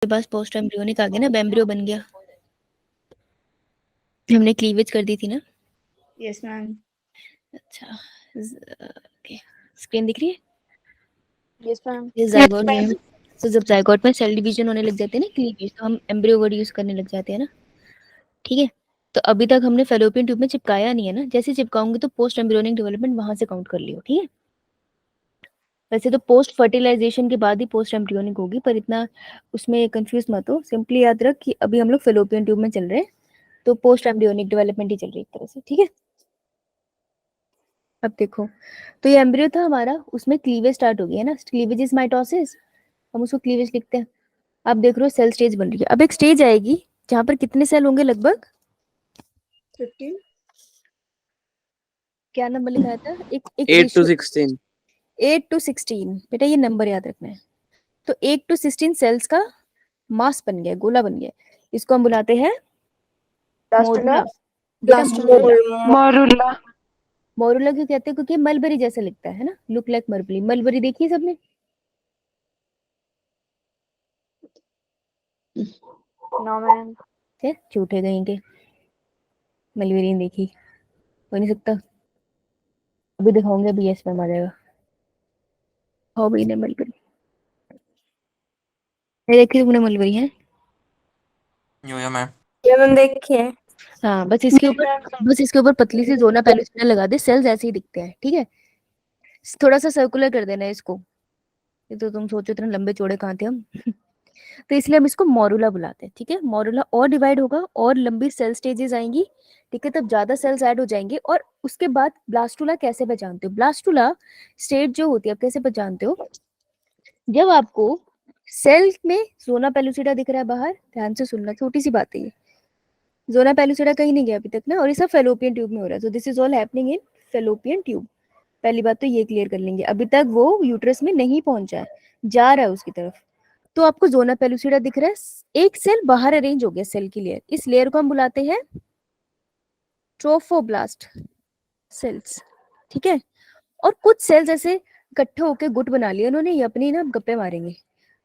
के पास post embryonic आ गया ना, एम्ब्रियो बन गया। हमने क्लीवेज कर दी थी ना। Yes ma'am. अच्छा, ओके, स्क्रीन दिख रही है? Yes ma'am. ये जायगोट में, तो जब जायगोट में सेल डिवीजन होने लग जाते हैं ना, क्लीवेज, तो हम एम्ब्रियो वर्ड यूज करने लग जाते हैं ना। ठीक है, तो अभी तक हमने फेलोपियन ट्यूब में चिपकाया नहीं है ना, जैसे चिपकाऊंगी तो पोस्ट एम्ब्रियोनिक डेवलपमेंट वहां से काउंट कर लियो। ठीक है, वैसे तो पोस्ट फर्टिलाइजेशन के बाद ही पोस्ट एम्ब्रियोनिक होगी, पर इतना उसमें कंफ्यूज मत हो, सिंपली याद रख कि अभी हम लोग फेलोपियन ट्यूब में चल रहे हैं, तो पोस्ट एम्ब्रियोनिक डेवलपमेंट ही चल रही है एक तरह से। ठीक है, अब देखो, तो ये एम्ब्रियो था हमारा, उसमें क्लीवेज स्टार्ट हो गया है ना, क्लीवेज इज माइटोसिस, हम उसको क्लीवेज लिखते हैं। आप देख रहे हो सेल स्टेज बन रही है, अब एक स्टेज आएगी जहां पर कितने सेल होंगे लगभग? 15। क्या नंबर लिखाया था? एक 8 to 16। 8 to 16, बेटा ये नंबर याद रखना है। तो 8 to 16 सेल्स का मास बन गया, गोला बन गया, इसको हम बुलाते हैं मोरुला। बेटा मोरुला। मोरुला क्यों कहते हैं? क्योंकि मलबरी जैसा लिखता है ना, लुक लाइक मलबरी। मलबरी देखी है सबने? No ma'am. झूठे कहीं के, मलबरी नहीं देखी, हो नहीं सकता। अभी दिखाऊंगे, अभी यस मैम आ जाएगा। हो भी नहीं मलबरी, नहीं देखी तुमने मलबरी है? यो मैम। ये मैम देखिए। हाँ, बस इसके ऊपर पतली सी जोना पेलुसिना लगा दे, सेल्स ऐसे ही दिखते हैं। ठीक है, थोड़ा सा सर्कुलर कर देना है इसको, ये तो तुम सोचो इतने लंबे चौड़े कहाँ थे हम। तो इसलिए हम इसको मोरुला बुलाते हैं। ठीक है, मोरुला और डिवाइड होगा और लंबी सेल स्टेजेस आएंगी। ठीक है, तब ज्यादा सेल्स ऐड हो जाएंगे, और उसके बाद ब्लास्टुला कैसे पहचानते हो? ब्लास्टुला स्टेज जो होती है, आप कैसे पहचानते हो? जब आपको सेल में जोना पेलुसिडा दिख रहा है बाहर, ध्यान से सुनना, छोटी सी बात है ये, जोना पेलुसिडा कहीं नहीं गया अभी तक ना, और ये सब फेलोपियन ट्यूब में हो रहा है। तो this is all happening in fallopian tube. पहली बात तो ये क्लियर कर लेंगे, अभी तक वो यूट्रस में नहीं पहुंचा है, जा रहा है उसकी तरफ। तो आपको जोना पेलुसिडा दिख रहा है, एक सेल बाहर अरेंज हो गया सेल की लेयर, इस लेयर को हम बुलाते हैं ट्रोफोब्लास्ट सेल्स। ठीक है, और कुछ सेल्स ऐसे इकट्ठे होकर गुट बना लिया उन्होंने, ये अपनी ना गप्पे मारेंगे,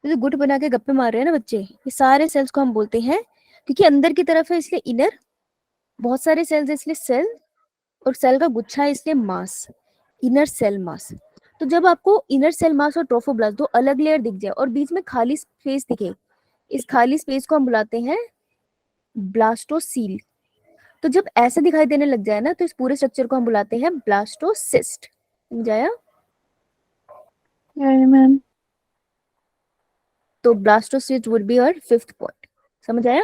तो जो गुट बना के गप्पे मार रहे हैं ना बच्चे, ये सारे सेल्स को हम बोलते हैं, क्योंकि अंदर की तरफ है इसलिए इनर, बहुत सारे सेल्स इसलिए सेल, और सेल का गुच्छा है इसलिए मास, इनर सेल मास। तो जब आपको इनर सेल मास और ट्रोफोब्लास्ट दो अलग लेयर दिख जाए और बीच में खाली स्पेस दिखे, इस खाली स्पेस को हम बुलाते हैं ब्लास्टोसील। तो जब ऐसे दिखाई देने लग जाए ना, तो इस पूरे स्ट्रक्चर को हम बुलाते हैं ब्लास्टोसिस्ट। समझाया? मैम। तो blastocyst would be our fifth point. समझ आया?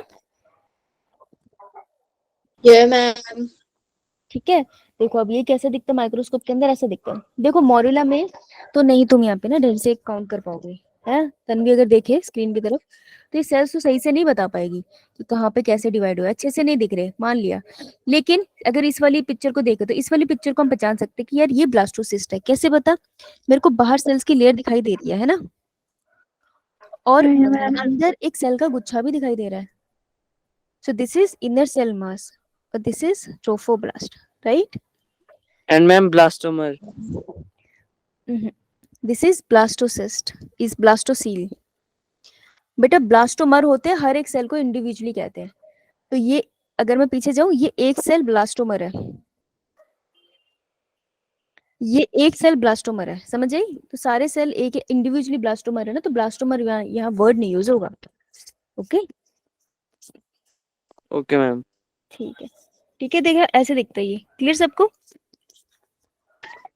ये मैम। ठीक है, देखो अब ये कैसे दिखता है माइक्रोस्कोप के अंदर, ऐसे दिखता है। देखो मोरुला में तो नहीं तुम यहाँ पे ना ढंग से काउंट कर पाओगे, है तन्वी, अगर देखे स्क्रीन की तरफ तो ये सेल्स तो सही से नहीं बता पाएगी कि कहाँ पे कैसे डिवाइड हुआ है, अच्छे से नहीं दिख रहे, मान लिया। लेकिन अगर इस वाली पिक्चर को देखे, तो इस वाली पिक्चर को हम पहचान सकते हैं कि यार ये ब्लास्टोसिस्ट है। कैसे बता? मेरे को बाहर सेल्स की लेयर दिखाई दे रही है ना, और अंदर एक सेल का गुच्छा भी दिखाई दे रहा है। So this is inner cell mass और this is trophoblast, right? And ma'am blastomere. This is blastocyst, is blastocoel. बेटा ब्लास्टोमर होते हैं, हर एक सेल को इंडिविजुअली कहते हैं। तो ये अगर मैं पीछे जाऊं, ये एक सेल ब्लास्टोमर है, ये एक सेल ब्लास्टोमर है, समझ आई? तो सारे सेल एक इंडिविजुअली ब्लास्टोमर है ना, तो ब्लास्टोमर यहाँ वर्ड नहीं यूज होगा। Okay, okay ma'am. ठीक है, ठीक है, देखा ऐसे दिखता है ये, क्लियर सबको?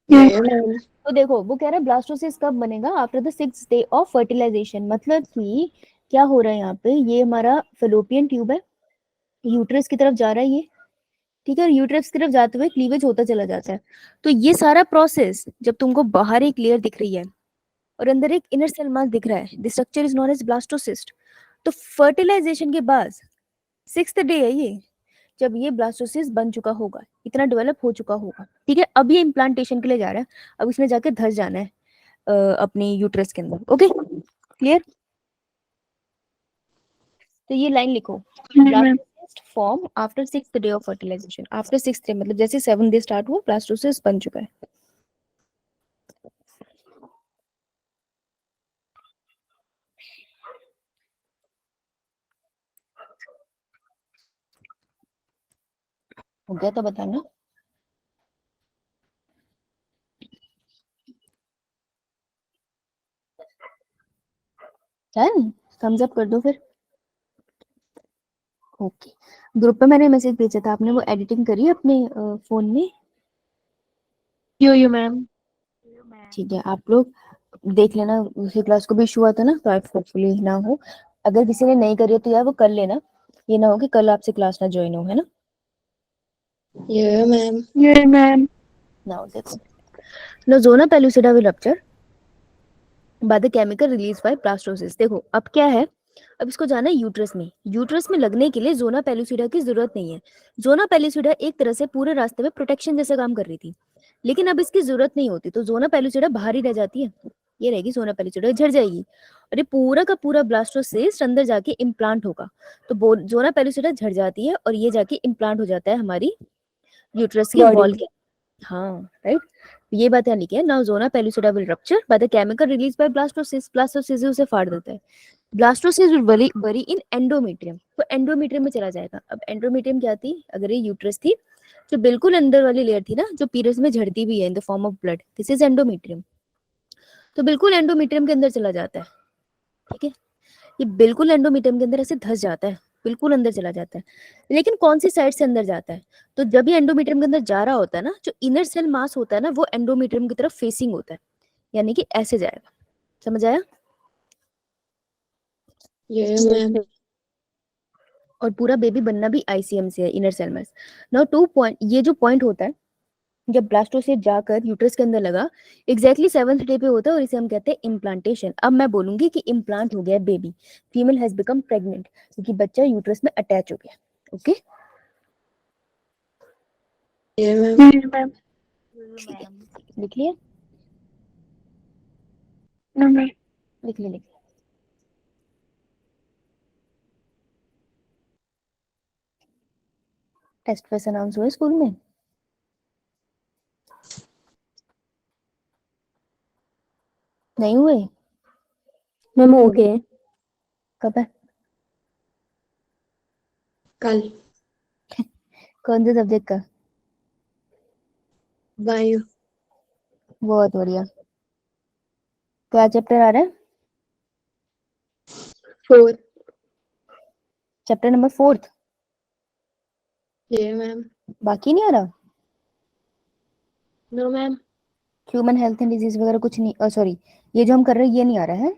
तो देखो वो कह रहा है ब्लास्टोसिस्ट कब बनेगा? After the 6th day of fertilization. मतलब कि क्या हो रहा है यहाँ पे, ये हमारा फेलोपियन ट्यूब है, यूट्रस की तरफ जा रहा है ये। ठीक है, यूट्रस की तरफ जाते हुए क्लीवेज होता चला जाता है। तो ये सारा प्रोसेस, जब तुमको बाहर एक लेयर दिख रही है और अंदर एक इनर सेल मास दिख रहा है, this structure is known as blastocyst. तो फर्टिलाइजेशन के बाद 6th डे है ये, जब ये ब्लास्टोसिस्ट बन चुका होगा, इतना डेवलप हो चुका होगा। ठीक है, अब ये इम्प्लांटेशन के लिए जा रहा है, अब इसमें जाके धस जाना है अपनी यूट्रस के अंदर। Okay, clear? तो ये लाइन लिखो, blastocyst form after 6th day of fertilization. After 6th day मतलब जैसे 7th डे स्टार्ट हुआ, ब्लास्टोसिस्ट बन चुका है। हो गया तो बताना। डन, थम्स अप कर दो फिर। ओके, ग्रुप पे मैंने मैसेज भेजा था, आपने वो एडिटिंग करी अपने फोन में? यो मैम। ठीक है, आप लोग देख लेना, दूसरी क्लास को भी इशू आता ना, तो होपफुली ना हो। अगर किसी ने नहीं करी है तो यार वो कर लेना, ये ना हो कि कल आपसे क्लास ना ज्वाइन हो, है ना? यो ma'am. Now that's now zona pellucida will rupture by the chemical released by blastocyst। देखो अब क्या है, अब इसको जाना है यूट्रस में। यूट्रस में लगने के लिए जोना पेलुसिडा की जरूरत नहीं है। जोना पेलुसिडा एक तरह से पूरे रास्ते में प्रोटेक्शन जैसा काम कर रही थी, लेकिन अब इसकी जरूरत नहीं होती, तो जोना पेलुसिडा बाहर ही रह जाती है। ये रहेगी जोना पेलुसिडा, झड़ जाएगी और ये पूरा का पूरा ब्लास्टोसिस्ट अंदर जाके इम्प्लांट होगा। तो जोना पेलुसिडा झड़ जाती है और ये जाके इम्प्लांट हो जाता है हमारी यूट्रस की वॉल के। हाँ राइट, ये बात यहाँ लिखी है। Now zona pellucida will rupture by the chemical release by blastocyst. Blastocyst उसे फाड़ देता है। ब्लास्टोसिस्ट विल बरी इन एंडोमेट्रियम, तो एंडोमेट्रियम में चला जाएगा। अब एंडोमेट्रियम क्या थी, अगर ये यूट्रस थी, जो बिल्कुल अंदर वाली लेयर थी ना, जो पीरियड्स में झड़ती भी है in the form of blood, this is endometrium. तो बिल्कुल एंडोमेट्रियम के अंदर चला जाता है, ठीक है, ये बिल्कुल एंडोमेट्रियम के अंदर ऐसे धस जाता है, बिल्कुल अंदर चला जाता है। लेकिन कौन सी साइड से अंदर जाता है, तो जब ये एंडोमेट्रियम के अंदर जा रहा होता है ना, जो इनर सेल मास होता है ना, वो एंडोमेट्रियम की तरफ फेसिंग होता है, यानी कि ऐसे जाएगा। समझ आया? Yo ma'am. और पूरा बेबी बनना भी आईसीएम से है, inner cell mass. Now 2 point, ये जो पॉइंट होता है जब ब्लास्टोसिस्ट जाकर यूट्रस के अंदर लगा, एग्जैक्टली 7th डे पे होता है और इसे हम कहते हैं इम्प्लांटेशन। अब मैं बोलूंगी कि इम्प्लांट हो गया baby, female has become pregnant, क्योंकि बच्चा यूट्रस में अटैच हो गया। Okay yo ma'am. लिख लिया? No ma'am. लिख लिया, लिख लिया। टेस्ट फैस अनाउंस हुए स्कूल में? नहीं हुए? मैम हो गए कब है? कल। कौन से सब्जेक्ट का? बायो। बहुत बढ़िया। क्या चैप्टर आ रहा है? 4। Chapter number 4th? Yo ma'am. बाकी नहीं आ रहा? No ma'am. Human health and disease वगैरह कुछ नहीं? सॉरी, ये जो हम कर रहे हैं ये नहीं आ रहा है?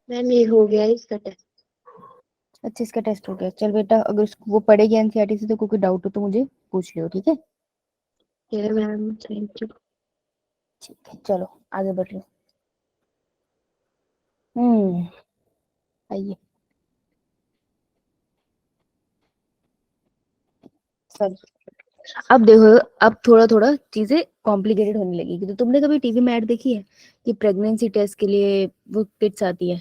मैम ये हो गया इसका टेस्ट। अच्छा, इसका टेस्ट हो गया। चल बेटा, अगर वो पढ़ेगी एनसीईआरटी से तो कोई डाउट हो तो मुझे पूछ लियो, ठीक है? यो मैम थैंक यू। ठीक है, चलो आगे बढ़ लो। आइए। सॉरी, अब देखो, अब थोड़ा थोड़ा चीजें कॉम्प्लिकेटेड होने लगेगी। तो तुमने कभी टीवी में ऐड देखी है कि प्रेगनेंसी टेस्ट के लिए वो किट्स आती है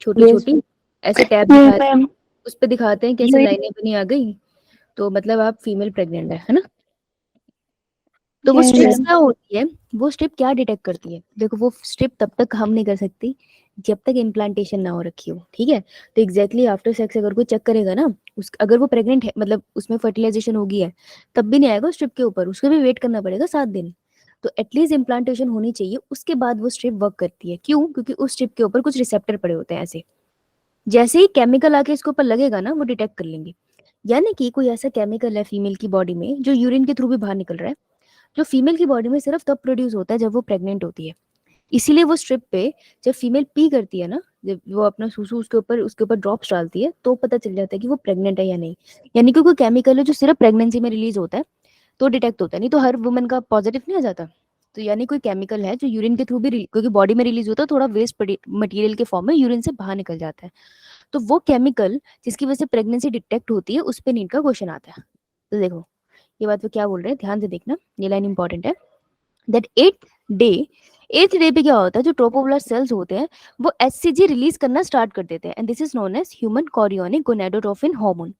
छोटी यस छोटी, ऐसे टैब मैम। उस पे दिखाते हैं कैसे लाइनें बनी आ गई, तो मतलब आप फीमेल प्रेग्नेंट है ना? तो वो स्ट्रिप्स क्या होती है, वो स्ट्रिप क्या डिटेक्ट करती है? देखो, वो स्ट्रिप तब तक हम नहीं कर सकती जब तक इम्प्लांटेशन ना हो रखी हो, ठीक है? तो एग्जैक्टली आफ्टर सेक्स अगर कोई चेक करेगा ना, अगर वो प्रेग्नेंट है, मतलब उसमें फर्टिलाइजेशन होगी है, तब भी नहीं आएगा स्ट्रिप के ऊपर, उसको भी वेट करना पड़ेगा 7 दिन। तो एटलीस्ट इम्प्लांटेशन होनी चाहिए, उसके बाद वो स्ट्रिप वर्क करती है। क्यों? क्योंकि उस स्ट्रिप के ऊपर कुछ रिसेप्टर पड़े होते हैं ऐसे, जैसे ही केमिकल आके इसके ऊपर लगेगा ना, वो डिटेक्ट कर लेंगे। यानी कि कोई ऐसा केमिकल है फीमेल की बॉडी में जो यूरिन के थ्रू भी बाहर निकल रहा है, जो फीमेल की बॉडी में सिर्फ तब प्रोड्यूस होता है जब वो प्रेग्नेंट होती है। इसीलिए वो स्ट्रिप पे जब फीमेल पी करती है ना, जब वो अपना सूसू उसके ऊपर ड्रॉप्स डालती है, तो पता चल जाता है कि वो प्रेग्नेंट है या नहीं। यानी कि कोई केमिकल है जो सिर्फ प्रेगनेंसी में रिलीज होता है तो डिटेक्ट होता है, नहीं तो हर वुमन का पॉजिटिव नहीं आ जाता। तो यानी कोई केमिकल है जो यूरिन के थ्रू भी क्योंकि बॉडी में रिलीज होता है, थोड़ा वेस्ट मटेरियल के फॉर्म में यूरिन से बाहर निकल जाता है, तो वो केमिकल जिसकी वजह से प्रेगनेंसी डिटेक्ट होती है, उस पे नीट का क्वेश्चन आता है। तो देखो, ये बात वो क्या बोल रहे हैं, ध्यान से देखना, ये लाइन इंपॉर्टेंट है। दैट डे 8th डे पे क्या होता है, जो ट्रोपोब्लास्ट सेल्स होते हैं वो एचसीजी रिलीज करना स्टार्ट कर देते हैं, and this is known as human chorionic gonadotrophin hormone.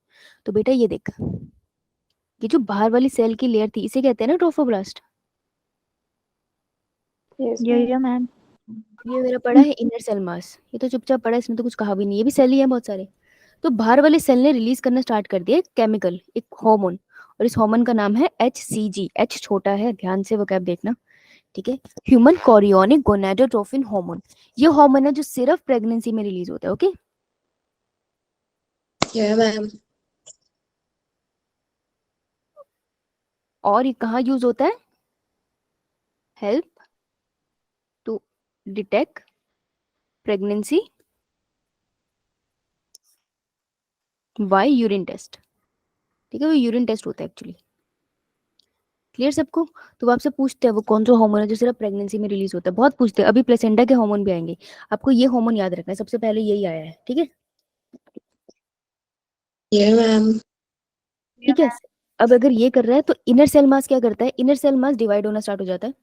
तो बेटा ये देख, ये जो बाहर वाली सेल की लेयर थी इसे कहते हैं ना ट्रोफोब्लास्ट। यो मैम। ये मेरा पढ़ा है इनर सेल मास, ये तो चुपचाप पढ़ा है, इसमें तो कुछ कहा भी नहीं, ये भी सेल ही है बहुत सारे। तो बाहर वाले सेल ने रिलीज करना स्टार्ट कर दिया केमिकल, एक हार्मोन, और इस हार्मोन का नाम है HCG। H छोटा है, ध्यान से वोकैब देखना, ठीक है। ह्यूमन कोरियोनिक गोनाडोट्रोफिन हार्मोन, ये हार्मोन है जो सिर्फ प्रेगनेंसी में रिलीज होता है। Okay, Yeah, ma'am. और ये कहाँ यूज होता है? Help to detect pregnancy by urine test, ठीक है, वो यूरिन टेस्ट होता है एक्चुअली। क्लियर सबको? तो वो आपसे पूछते हैं वो कौन सा हार्मोन है जो सिर्फ प्रेगनेंसी में रिलीज होता है, बहुत पूछते हैं। अभी प्लेसेंटा के हार्मोन भी आएंगे, आपको ये हार्मोन याद रखना है, सबसे पहले यही आया है, ठीक है। Yeah, ma'am. ठीक है, अब अगर ये कर रहा है तो इनर सेल मास क्या करता है? इनर सेल मास डिवाइड होना स्टार्ट हो जाता है,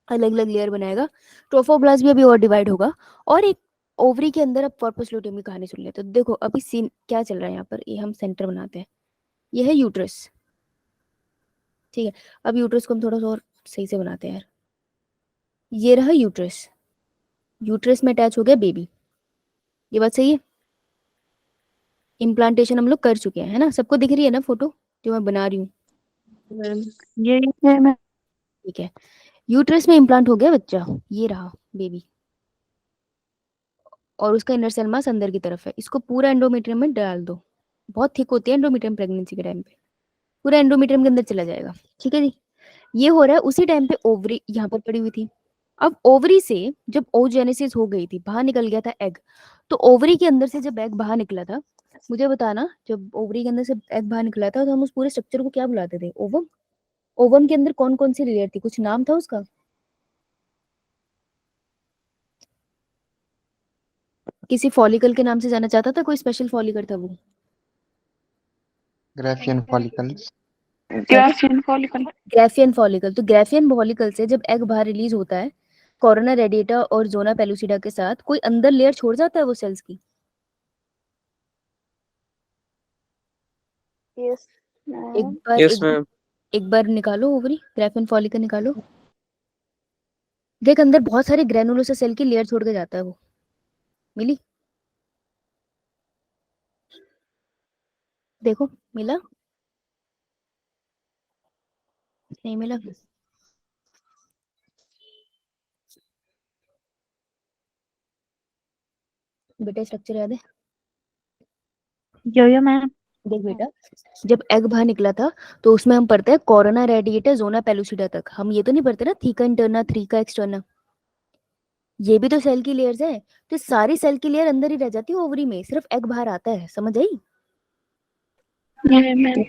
अलग अलग लेयर बनाएगा, ट्रोफोब्लास्ट भी अभी और डिवाइड होगा, और एक ओवरी के अंदर अब कॉर्पस लुटियम की कहानी सुन लेते हैं। तो देखो अभी सीन क्या चल रहा है यहाँ पर, ये हम सेंटर बनाते हैं, ये है यूट्रस, ठीक है। अब यूट्रस को हम थोड़ा सा और सही से बनाते हैं यार, ये रहा यूट्रस, यूट्रस में अटैच हो गया बेबी, ये बात सही है। इम्प्लांटेशन हम लोग कर चुके हैं, है ना, सबको दिख रही है ना फोटो जो मैं बना रही हूँ? Ma'am. ये है मैं ठीक है, यूट्रस में इम्प्लांट हो गया बच्चा, ये रहा बेबी, और उसका इनर सेल मास अंदर की तरफ है, इसको पूरा एंडोमेट्रियम में डाल दो, बहुत थिक होती है एंडोमेट्रियम प्रेगनेंसी के टाइम पे, पूरा एंडोमेट्रियम के अंदर चला जाएगा, ठीक है जी। ये हो रहा है, उसी टाइम पे ओवरी यहाँ पर पड़ी हुई थी। अब ओवरी से जब ओजेनेसिस हो गई थी, बाहर निकल गया था एग, तो ओवरी के अंदर से जब एग बाहर निकला था, मुझे बताना, जब ओवरी के अंदर से एग बाहर निकला था तो हम उस पूरे स्ट्रक्चर को क्या बुलाते थे? ओवम। ओवम के अंदर कौन कौन सी लेयर थी, कुछ नाम था उसका? किसी फॉलिकल के नाम से जाना चाहता था, कोई स्पेशल फॉलिकल था वो? Graafian follicles. Graafian follicle. Graafian follicle, तो ग्राफियन फॉलिकल से जब एग बाहर रिलीज होता है कोरोना रेडिएटा और जोना पेलुसिडा के साथ, कोई अंदर लेयर छोड़ जाता है वो सेल्स की? यस एक मैम। बार Yes, एक ma'am. एक बार निकालो ओवरी, ग्राफियन फॉलिकल निकालो, देख अंदर बहुत सारे ग्रेनुलोसा सेल की लेयर छोड़ के जाता है वो, मिली? देखो मिला, नहीं मिला? बेटा स्ट्रक्चर याद है? यो मैम। देख बेटा, जब एग बाहर निकला था तो उसमें हम पढ़ते हैं कोरोना रेडिएटा जोना पेलुसिडा तक, हम ये तो नहीं पढ़ते ना थीका इंटरना थ्रीका एक्सटर्ना, ये भी तो सेल की लेयर्स है, तो सारी सेल की लेयर अंदर ही रह जाती है ओवरी में, सिर्फ एग बाहर आता है, समझ आई? मैम।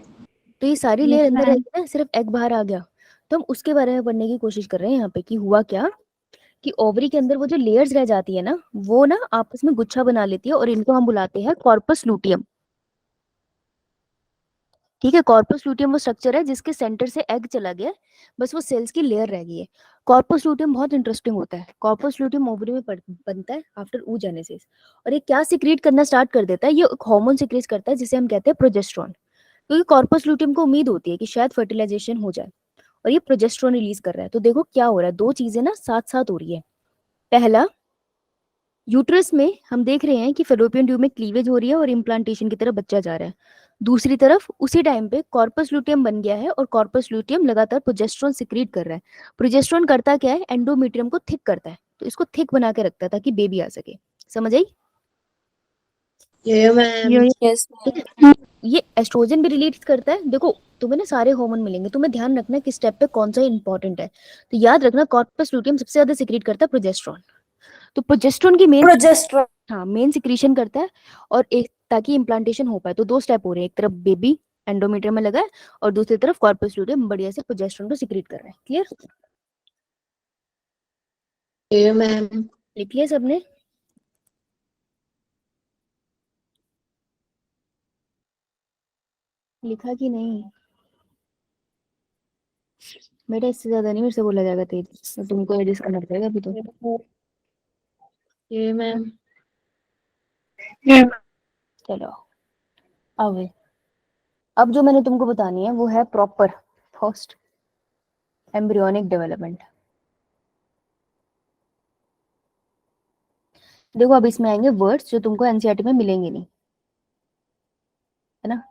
तो ये सारी Yes, लेयर अंदर ma'am. रहती है ना, सिर्फ एग बाहर आ गया। तो हम उसके बारे में पढ़ने की कोशिश कर रहे हैं यहाँ पे कि हुआ क्या, कि ओवरी के अंदर वो जो लेयर्स रह जाती है ना, वो ना आपस में गुच्छा बना लेती है, और इनको हम बुलाते हैं कॉर्पस लूटियम, ठीक है। कॉर्पस लूटियम वो स्ट्रक्चर है जिसके सेंटर से एग चला गया, बस वो सेल्स की लेयर रह गई है। कॉर्पस लूटियम बहुत इंटरेस्टिंग होता है, कॉर्पस लूटियम ओवरी में बनता है आफ्टर oogenesis, और ये क्या सिक्रीट करना स्टार्ट कर देता है? ये एक हार्मोन सिक्रीट करता है जिसे हम कहते हैं प्रोजेस्टेरोन, क्योंकि कॉर्पस लूटियम को उम्मीद होती है कि शायद फर्टिलाइजेशन हो जाए, और ये प्रोजेस्टेरोन रिलीज कर रहा है। तो देखो क्या हो रहा है, दो चीजें ना साथ साथ हो रही है। पहला, यूट्रस में हम देख रहे हैं कि फेलोपियन ट्यूब में क्लीवेज हो रही है और इम्प्लांटेशन की तरफ बच्चा जा रहा है। दूसरी तरफ उसी टाइम पे कॉर्पस लूटियम बन गया है, और कॉर्पस लूटियम लगातार प्रोजेस्टेरोन सिक्रीट कर रहा है। प्रोजेस्टेरोन करता क्या है? एंडोमेट्रियम को थिक करता है, तो इसको थिक बना के रखता है ताकि बेबी आ सके, समझ आई? Yeah, ma'am. यो Yes, ठीक है, ये एस्ट्रोजन भी रिलीज करता है। देखो तुम्हें ना सारे हार्मोन मिलेंगे, तुम्हें ध्यान रखना है किस स्टेप पे कौन सा इंपॉर्टेंट है। तो याद रखना कॉर्पस लूटियम सबसे ज्यादा सिक्रीट करता है प्रोजेस्टेरोन, तो प्रोजेस्टेरोन की मेन, progesterone. हाँ मेन सिक्रीशन करता है, और एक ताकि इम्प्लांटेशन हो पाए। तो दो स्टेप हो रहे हैं, एक तरफ बेबी एंडोमेट्रियम में लगा है, और दूसरी तरफ कॉर्पस लूटियम बढ़िया से प्रोजेस्टेरोन को सिक्रीट कर रहा है। क्लियर? Yeah, ma'am. लिख लिया सबने? लिखा कि नहीं? बेटा इससे ज्यादा नहीं मेरे से बोला जाएगा तेज, तो तुमको एडजस्ट करना पड़ेगा अभी तो। Yeah, ma'am. चलो अब जो मैंने तुमको बतानी है वो है प्रॉपर फर्स्ट एम्ब्रियोनिक डेवलपमेंट। देखो अब इसमें आएंगे वर्ड्स जो तुमको एनसीईआरटी में मिलेंगे नहीं, है ना।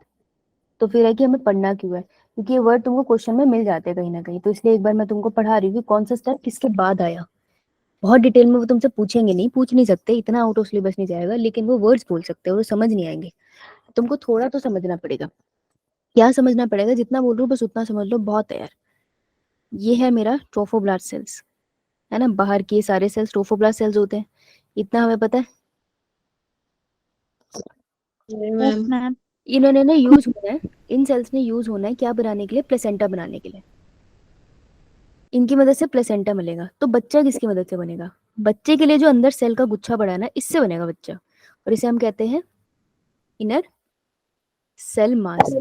तो फिर है कि हमें पढ़ना क्यों है, क्योंकि ये वर्ड तुमको क्वेश्चन में मिल जाते हैं कहीं ना कहीं, तो इसलिए एक बार मैं तुमको पढ़ा रही हूँ कि कौन सा स्टेप किसके बाद आया। बहुत डिटेल में वो तुमसे पूछेंगे नहीं, पूछ नहीं सकते, इतना आउट ऑफ सिलेबस नहीं जाएगा, लेकिन वो वर्ड्स बोल सकते हैं, वो समझ नहीं आएंगे। तुमको थोड़ा तो समझना पड़ेगा। क्या समझना पड़ेगा, जितना बोल रही हूँ बस उतना समझ लो, बहुत है यार। ये है मेरा ट्रोफोब्लास्ट सेल्स, है ना, बाहर के सारे सेल्स ट्रोफोब्लास्ट सेल्स होते हैं, इतना हमें पता है। ये Yes, मैम ma'am. इन्होंने ना यूज होना है, इन सेल्स ने यूज होना है क्या बनाने के लिए, प्लेसेंटा बनाने के लिए। इनकी मदद से प्लेसेंटा मिलेगा। तो बच्चा किसकी मदद से बनेगा, बच्चे के लिए जो अंदर सेल का गुच्छा बड़ा है ना, इससे बनेगा बच्चा, और इसे हम कहते हैं इनर सेल मास।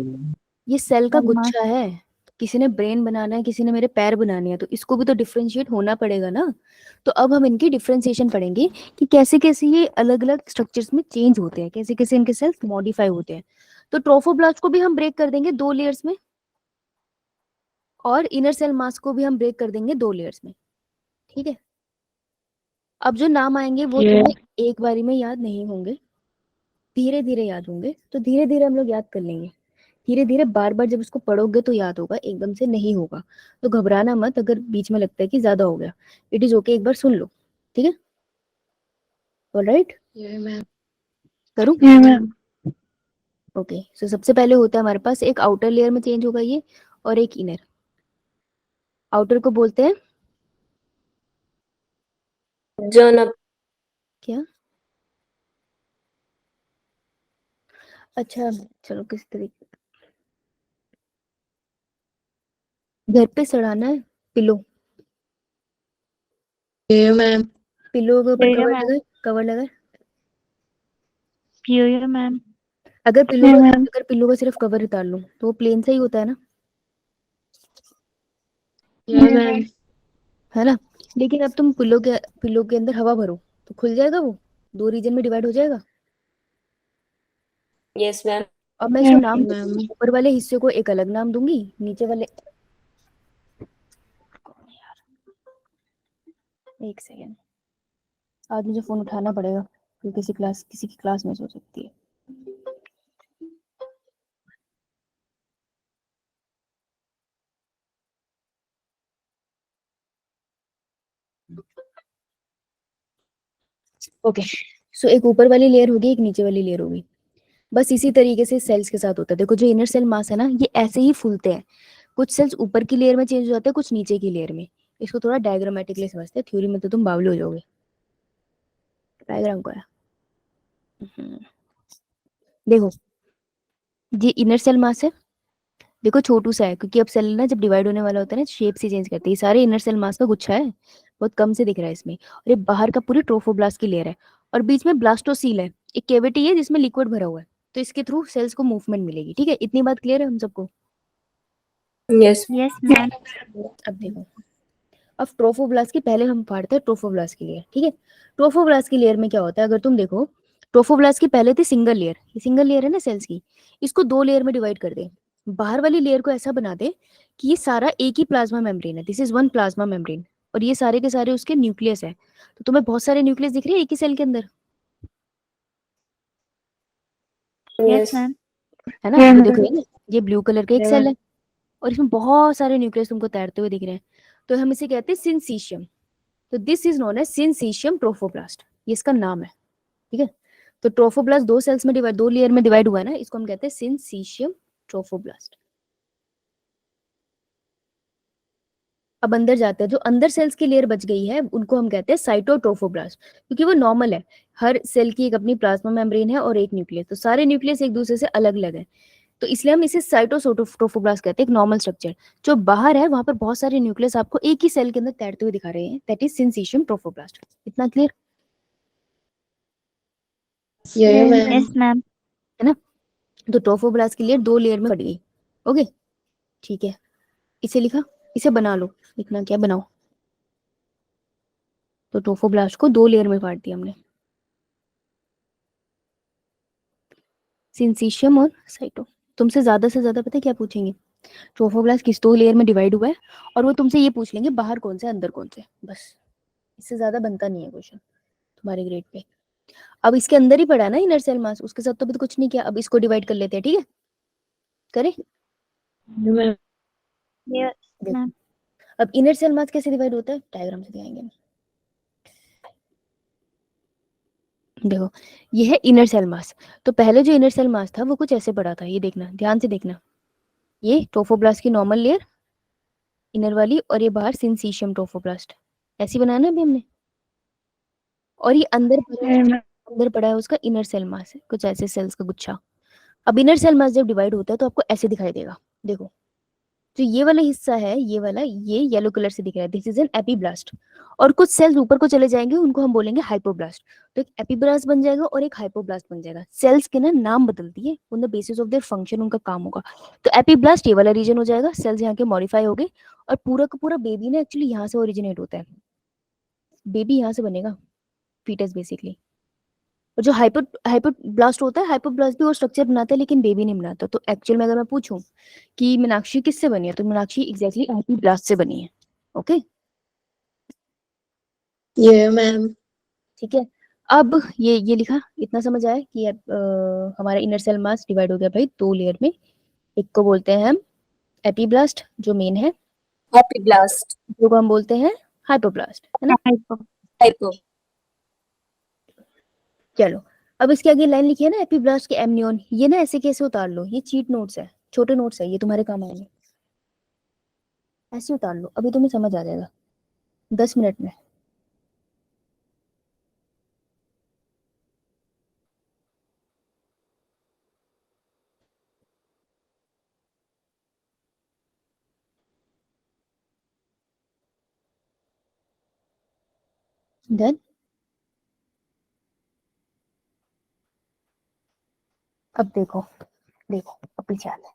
ये सेल का Cell mass. गुच्छा है। किसी ने ब्रेन बनाना है, किसी ने मेरे पैर बनाने हैं, तो इसको भी तो डिफरेंशिएट होना पड़ेगा ना। तो अब हम इनकी डिफरेंशिएशन पढ़ेंगे कि कैसे कैसे ये अलग अलग स्ट्रक्चर्स में चेंज होते हैं, कैसे कैसे इनके सेल्स मॉडिफाई होते हैं। तो ट्रोफोब्लास्ट को भी हम ब्रेक कर देंगे 2 लेयर्स में, और इनर सेल मास को भी हम ब्रेक कर देंगे 2 लेयर्स में, ठीक है। अब जो नाम आएंगे वो ये तुम्हें एक बारी में याद नहीं होंगे, धीरे धीरे याद होंगे, तो धीरे धीरे हम लोग याद कर लेंगे। धीरे धीरे बार बार जब इसको पढ़ोगे तो याद होगा, एकदम से नहीं होगा। तो घबराना मत अगर बीच में लगता है कि ज्यादा हो गया, इट इज ओके, एक बार सुन लो, ठीक है। ऑलराइट, ये मैम करूँ? Yeah, ma'am. ओके, सो सबसे पहले होता है हमारे पास एक आउटर लेयर में चेंज होगा ये, और एक इनर। आउटर को बोलते हैं जन क्या, अच्छा चलो किस तरीके, घर पे सड़ाना है पिलो, ये मैम पिलो के ऊपर Yeah, कवर ma'am. लगा, कवर लगा। Yeah, ma'am. अगर पिलो Yeah, का ma'am. अगर पिलो का सिर्फ कवर उतार लूं तो वो प्लेन से ही होता है ना, ये मैम है ना। लेकिन अब तुम पिलो के अंदर हवा भरो तो खुल जाएगा वो, 2 रीजन में डिवाइड हो जाएगा। यस मैम अब मैं इसको Yeah, नाम मैम दूंगी, ऊपर वाले हिस्से को एक अलग नाम दूंगी, नीचे वाले, एक सेकेंड, आज मुझे फोन उठाना पड़ेगा क्योंकि किसी की क्लास मिस हो सकती है। ओके, सो एक ऊपर वाली लेयर होगी, एक नीचे वाली लेयर होगी। बस इसी तरीके से सेल्स के साथ होता है। देखो जो इनर सेल मास है ना, ये ऐसे ही फूलते हैं, कुछ सेल्स ऊपर की लेयर में चेंज हो जाते हैं, कुछ नीचे की लेयर में। इसको थोड़ा डायग्रामेटिकली समझते हैं, थ्योरी में तो तुम बावले हो जाओगे। डायग्राम को है, देखो ये इनर सेल मास है, देखो छोटू सा है क्योंकि अब सेल ना जब डिवाइड होने वाला होता है ना, शेप से चेंज करते हैं। ये सारे इनर सेल मास का गुच्छा है, बहुत कम से दिख रहा है इसमें, और ये बाहर का पूरी ट्रोफोब्लास्ट की लेयर है, और बीच में ब्लास्टोसील है, एक कैविटी है जिसमें लिक्विड भरा हुआ है, तो इसके थ्रू सेल्स को मूवमेंट मिलेगी, ठीक है। इतनी बात क्लियर है हम सबको? Yes Yes, ma'am. अब देखो, अब ट्रोफोब्लास्ट की पहले हम पढ़ते हैं ट्रोफोब्लास्ट की लेयर, ठीक है। ट्रोफोब्लास्ट की लेयर में क्या होता है, अगर तुम देखो ट्रोफोब्लास्ट की पहले थी सिंगल लेयर, ये सिंगल लेयर है ना सेल्स की, इसको 2 लेयर में डिवाइड कर दे। बाहर वाली लेयर को ऐसा बना दे कि ये सारा एक ही प्लाज्मा मेम्ब्रेन है, this is one plasma membrane, और ये सारे के सारे उसके न्यूक्लियस है। तो तुम्हें बहुत सारे न्यूक्लियस दिख रहे हैं एक ही सेल के अंदर, Yes, ma'am. है ना। Yeah, ये ma'am. देखो ये ब्लू कलर का एक सेल है, और इसमें बहुत सारे न्यूक्लियस तुमको तैरते हुए दिख रहे हैं, तो हम इसे कहते हैं सिंसीशियम। तो this is known as syncytium trophoblast, ये इसका नाम है, ठीक है। तो ट्रोफोब्लास्ट 2 सेल्स में डिवाइड, 2 लेयर में डिवाइड हुआ है ना, इसको हम कहते हैं सिंसीशियम ट्रोफोब्लास्ट। अब अंदर जाते हैं, जो अंदर सेल्स की लेयर बच गई है उनको हम कहते हैं साइटोट्रोफोब्लास्ट, क्योंकि वो नॉर्मल है, हर सेल की एक अपनी प्लाज्मा मेम्ब्रेन है और एक न्यूक्लियस, तो सारे न्यूक्लियस एक दूसरे से अलग अलग है, तो इसलिए हम इसे साइटोट्रोफोब्लास्ट कहते हैं, एक नॉर्मल स्ट्रक्चर। जो बाहर है वहां पर बहुत सारे न्यूक्लियस आपको एक ही सेल के अंदर तैरते हुए दिखा रहे हैं, दैट इज सिंसीशियम ट्रोफोब्लास्ट। इतना क्लियर ये मैम Yes, ma'am. है ना। तो ट्रोफोब्लास्ट की लेयर 2 लेयर में कट गई, ओके, ठीक है। इसे लिखा, इसे बना लो, लिखना क्या बनाओ। तो ट्रोफोब्लास्ट को 2 लेयर में काट दिया हमने, सिंसीशियम और साइटो। तुमसे से ज्यादा पता है क्या पूछेंगे, ट्रोफोब्लास्ट किस 2 लेयर में डिवाइड हुआ है, और वो तुमसे ये पूछ लेंगे बाहर कौन से अंदर कौन से, बस इससे ज्यादा बनता नहीं है क्वेश्चन तुम्हारे ग्रेड पे। अब इसके अंदर ही पड़ा है ना इनर सेल मास, उसके साथ तो अभी तो कुछ नहीं किया, अब इसको डिवाइड कर लेते हैं, ठीक है। करें? Yeah, ma'am. Yes, देखो ma'am. अब इनर सेल मास कैसे डिवाइड होता है, डायग्राम से दिखाएंगे हम। देखो ये है इनर सेल मास। तो पहले जो इनर सेल मास था वो कुछ ऐसे पड़ा था, ये देखना ध्यान से देखना, ये ट्रोफोब्लास्ट की नॉर्मल लेयर इनर वाली, और ये बाहर सिंसीशियम ट्रोफोब्लास्ट, ऐसी बनाया ना अभी हमने। और ये अंदर Yeah, ma'am. अंदर पड़ा है उसका इनर सेल मास है, कुछ ऐसे सेल्स का गुच्छा। अब इनर सेल मास जब डिवाइड होता है तो आपको ऐसे दिखाई देगा। देखो जो ये वाला हिस्सा है, ये वाला, ये येलो कलर से दिख रहा है, दिस इज एन एपीब्लास्ट। और कुछ सेल्स ऊपर को चले जाएंगे, उनको हम बोलेंगे हाइपोब्लास्ट। तो एक एपीब्लास्ट बन जाएगा और एक हाइपोब्लास्ट बन जाएगा। सेल्स के ना नाम बदलती है on the basis of their function, उनका काम होगा। तो एपीब्लास्ट ये वाला रीजन हो जाएगा, सेल्स यहाँ के मॉडिफाई हो गए, और पूरा का पूरा बेबी ना एक्चुअली यहाँ से ओरिजिनेट होता है, बेबी यहाँ से बनेगा, फीटस बेसिकली। और जो हाइपोब्लास्ट होता है, हाइपोब्लास्ट भी वो स्ट्रक्चर बनाता है लेकिन बेबी नहीं बनाता। तो एक्चुअल में अगर मैं पूछूं कि मीनाक्षी किससे बनी है, तो मीनाक्षी एग्जैक्टली हाइपोब्लास्ट से बनी है। Okay Yeah, ma'am. ठीक है। अब ये लिखा, इतना समझ आया कि हमारा इनर सेल मास डिवाइड हो गया भाई दो लेयर में। एक को बोलते हैं हम एपीब्लास्ट जो मेन है, Epiblast. जो को हम बोलते हैं हाइपोब्लास्ट, है ना। Hypo. चलो अब इसके आगे लाइन लिखी है ना एपीब्लास्ट के एमनियन, ये ना ऐसे कैसे उतार लो, ये चीट नोट्स है, छोटे नोट्स है, ये तुम्हारे काम आएंगे, ऐसे उतार लो, अभी तुम्हें समझ आ जाएगा 10 मिनट में। डन। अब देखो देखो अब पीछे आना है।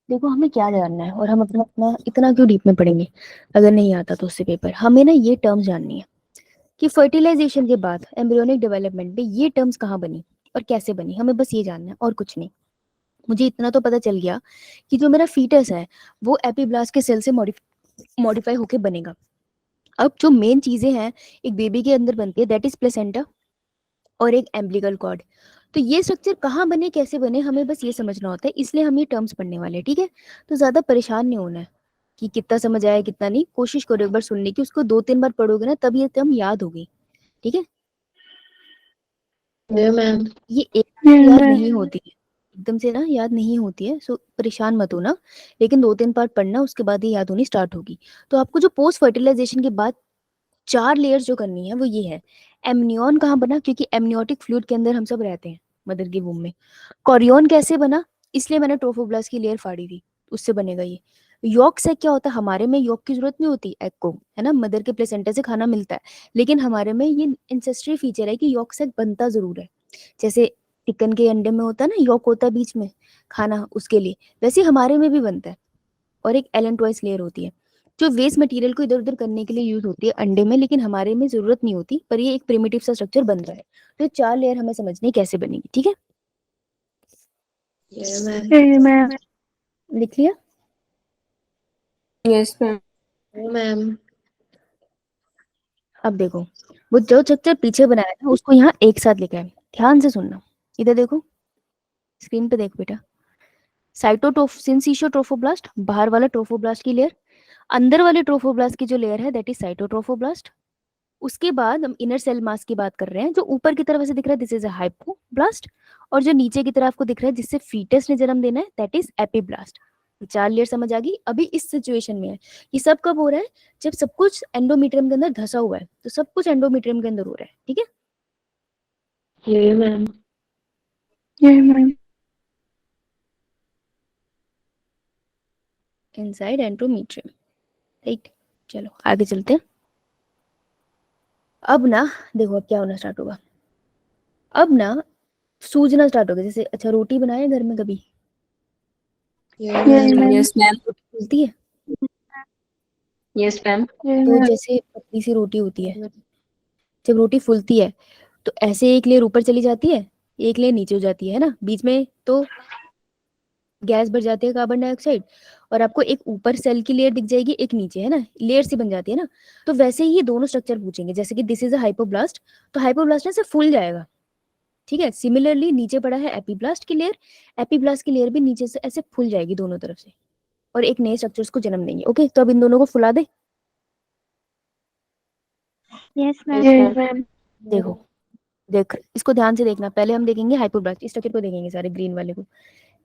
देखो हमें क्या जानना है, और हम अपना अपना इतना क्यों डीप में पढ़ेंगे अगर नहीं आता तो उससे पेपर। हमें ना ये टर्म्स जाननी है कि फर्टिलाइजेशन के बाद एम्ब्रियोनिक डेवलपमेंट में ये टर्म्स कहाँ बनी और कैसे बनी, हमें बस ये जानना है और कुछ नहीं। मुझे इतना तो पता चल गया कि जो मेरा फीटस है वो एपीब्लास्ट के सेल से मॉडिफाई होके बनेगा। अब जो मेन चीजें हैं एक बेबी के अंदर बनती है, दैट इज प्लेसेंटा और एक एम्बिलिकल कॉर्ड। तो ये स्ट्रक्चर कहाँ बने कैसे बने हमें बस ये समझना होता है, इसलिए हम ये टर्म्स पढ़ने वाले हैं, ठीक है। तो ज्यादा परेशान नहीं होना है कि कितना समझ आया कितना नहीं, कोशिश करो एक बार सुनने की, उसको 2-3 बार पढ़ोगे ना तब ये टर्म याद होगी, ठीक है। Yeah, ma'am. ये एक याद नहीं होती है, एकदम से ना याद नहीं होती है, सो परेशान मत होना, लेकिन 2-3 बार पढ़ना, उसके बाद ही याद होनी स्टार्ट होगी। तो आपको जो पोस्ट फर्टिलाइजेशन के बाद 4 लेयर्स जो करनी है वो ये है। एमनियन कहाँ बना, क्योंकि एमनियोटिक फ्लूइड के अंदर हम सब रहते हैं मदर के वूम में। कोरियन कैसे बना, इसलिए मैंने ट्रोफोब्लास्ट की लेयर फाड़ी थी, उससे बनेगा ये। यॉक से क्या होता है, हमारे में यॉक की जरूरत नहीं होती एग को, है ना, मदर के प्लेसेंटा से खाना मिलता है, लेकिन हमारे में ये इंसेस्ट्री फीचर है कि यॉक से बनता जरूर है। जैसे चिकन के अंडे में होता है ना यॉक होता है बीच में खाना उसके लिए, वैसे हमारे में भी बनता है। और एक एलन ट्वाइस लेयर होती है जो वेस्ट मटेरियल को इधर उधर करने के लिए यूज होती है अंडे में, लेकिन हमारे में जरूरत नहीं होती, पर ये एक प्रिमिटिव सा स्ट्रक्चर बन रहा है। तो 4 लेयर हमें समझनी है कैसे बनेगी, ठीक है। Yeah, ma'am. Yeah, ma'am. लिख लिया। Yes, ma'am. Yeah, ma'am. अब देखो वो जो स्ट्रक्चर पीछे बनाया था उसको यहाँ एक साथ लिखा है, ध्यान से सुनना। इधर देखो स्क्रीन पे देख बेटा, सिंसीशियोट्रोफोब्लास्ट बाहर वाला ट्रोफोब्लास्ट की लेयर, अंदर वाले ट्रोफोब्लास्ट की जो लेयर है दैट इज साइटोट्रोफोब्लास्ट। उसके बाद हम इनर सेल मास की बात कर रहे हैं, जो ऊपर की तरफ ऐसे दिख रहा है दिस इज अ हाइपोब्लास्ट, और जो नीचे की तरफ आपको दिख रहा है जिससे फीटस ने जन्म देना है दैट इज एपीब्लास्ट। 4 लेयर समझ आ गई। अभी इस सिचुएशन में है, ये सब कब हो रहा है, जब सब कुछ एंडोमेट्रियम के अंदर धसा हुआ है, तो सब कुछ एंडोमेट्रियम के अंदर हो रहा है, ठीक है। Yeah, ma'am. Yeah, ma'am. Inside endometrium, right. चलो आगे चलते हैं। अब ना देखो अब क्या होना स्टार्ट होगा, अब ना सूजना स्टार्ट होगा। जैसे अच्छा रोटी बनाए घर में कभी, Yeah, Yeah, ma'am. ma'am. Yes, ma'am. फूलती है, Yes, ma'am. Yeah, तो ma'am. जैसे पतली सी रोटी होती है, जब रोटी फूलती है तो ऐसे एक लेयर ऊपर चली जाती है, एक लेयर नीचे हो जाती है ना, बीच में तो गैस भर जाती है कार्बन डाइऑक्साइड, और आपको एक ऊपर सेल की लेयर दिख जाएगी एक नीचे, है ना, लेयर सी बन जाती है ना। तो वैसे ही ये दोनों स्ट्रक्चर पूछेंगे, जैसे कि दिस इज अ हाइपोब्लास्ट, तो हाइपोब्लास्ट ना से फूल जाएगा, ठीक है। सिमिलरली नीचे पड़ा है एपीब्लास्ट की लेयर, एपीब्लास्ट की लेयर भी नीचे से ऐसे फूल जाएगी दोनों तरफ से और एक नए स्ट्रक्चर्स को जन्म देंगे। ओके, तो अब इन दोनों को फुला दे। Yes, ma'am. Yes, ma'am. देखो, देख इसको ध्यान से देखना। पहले हम देखेंगे हाइपोब्लास्ट, इस स्ट्रक्चर को देखेंगे सारे ग्रीन वाले को।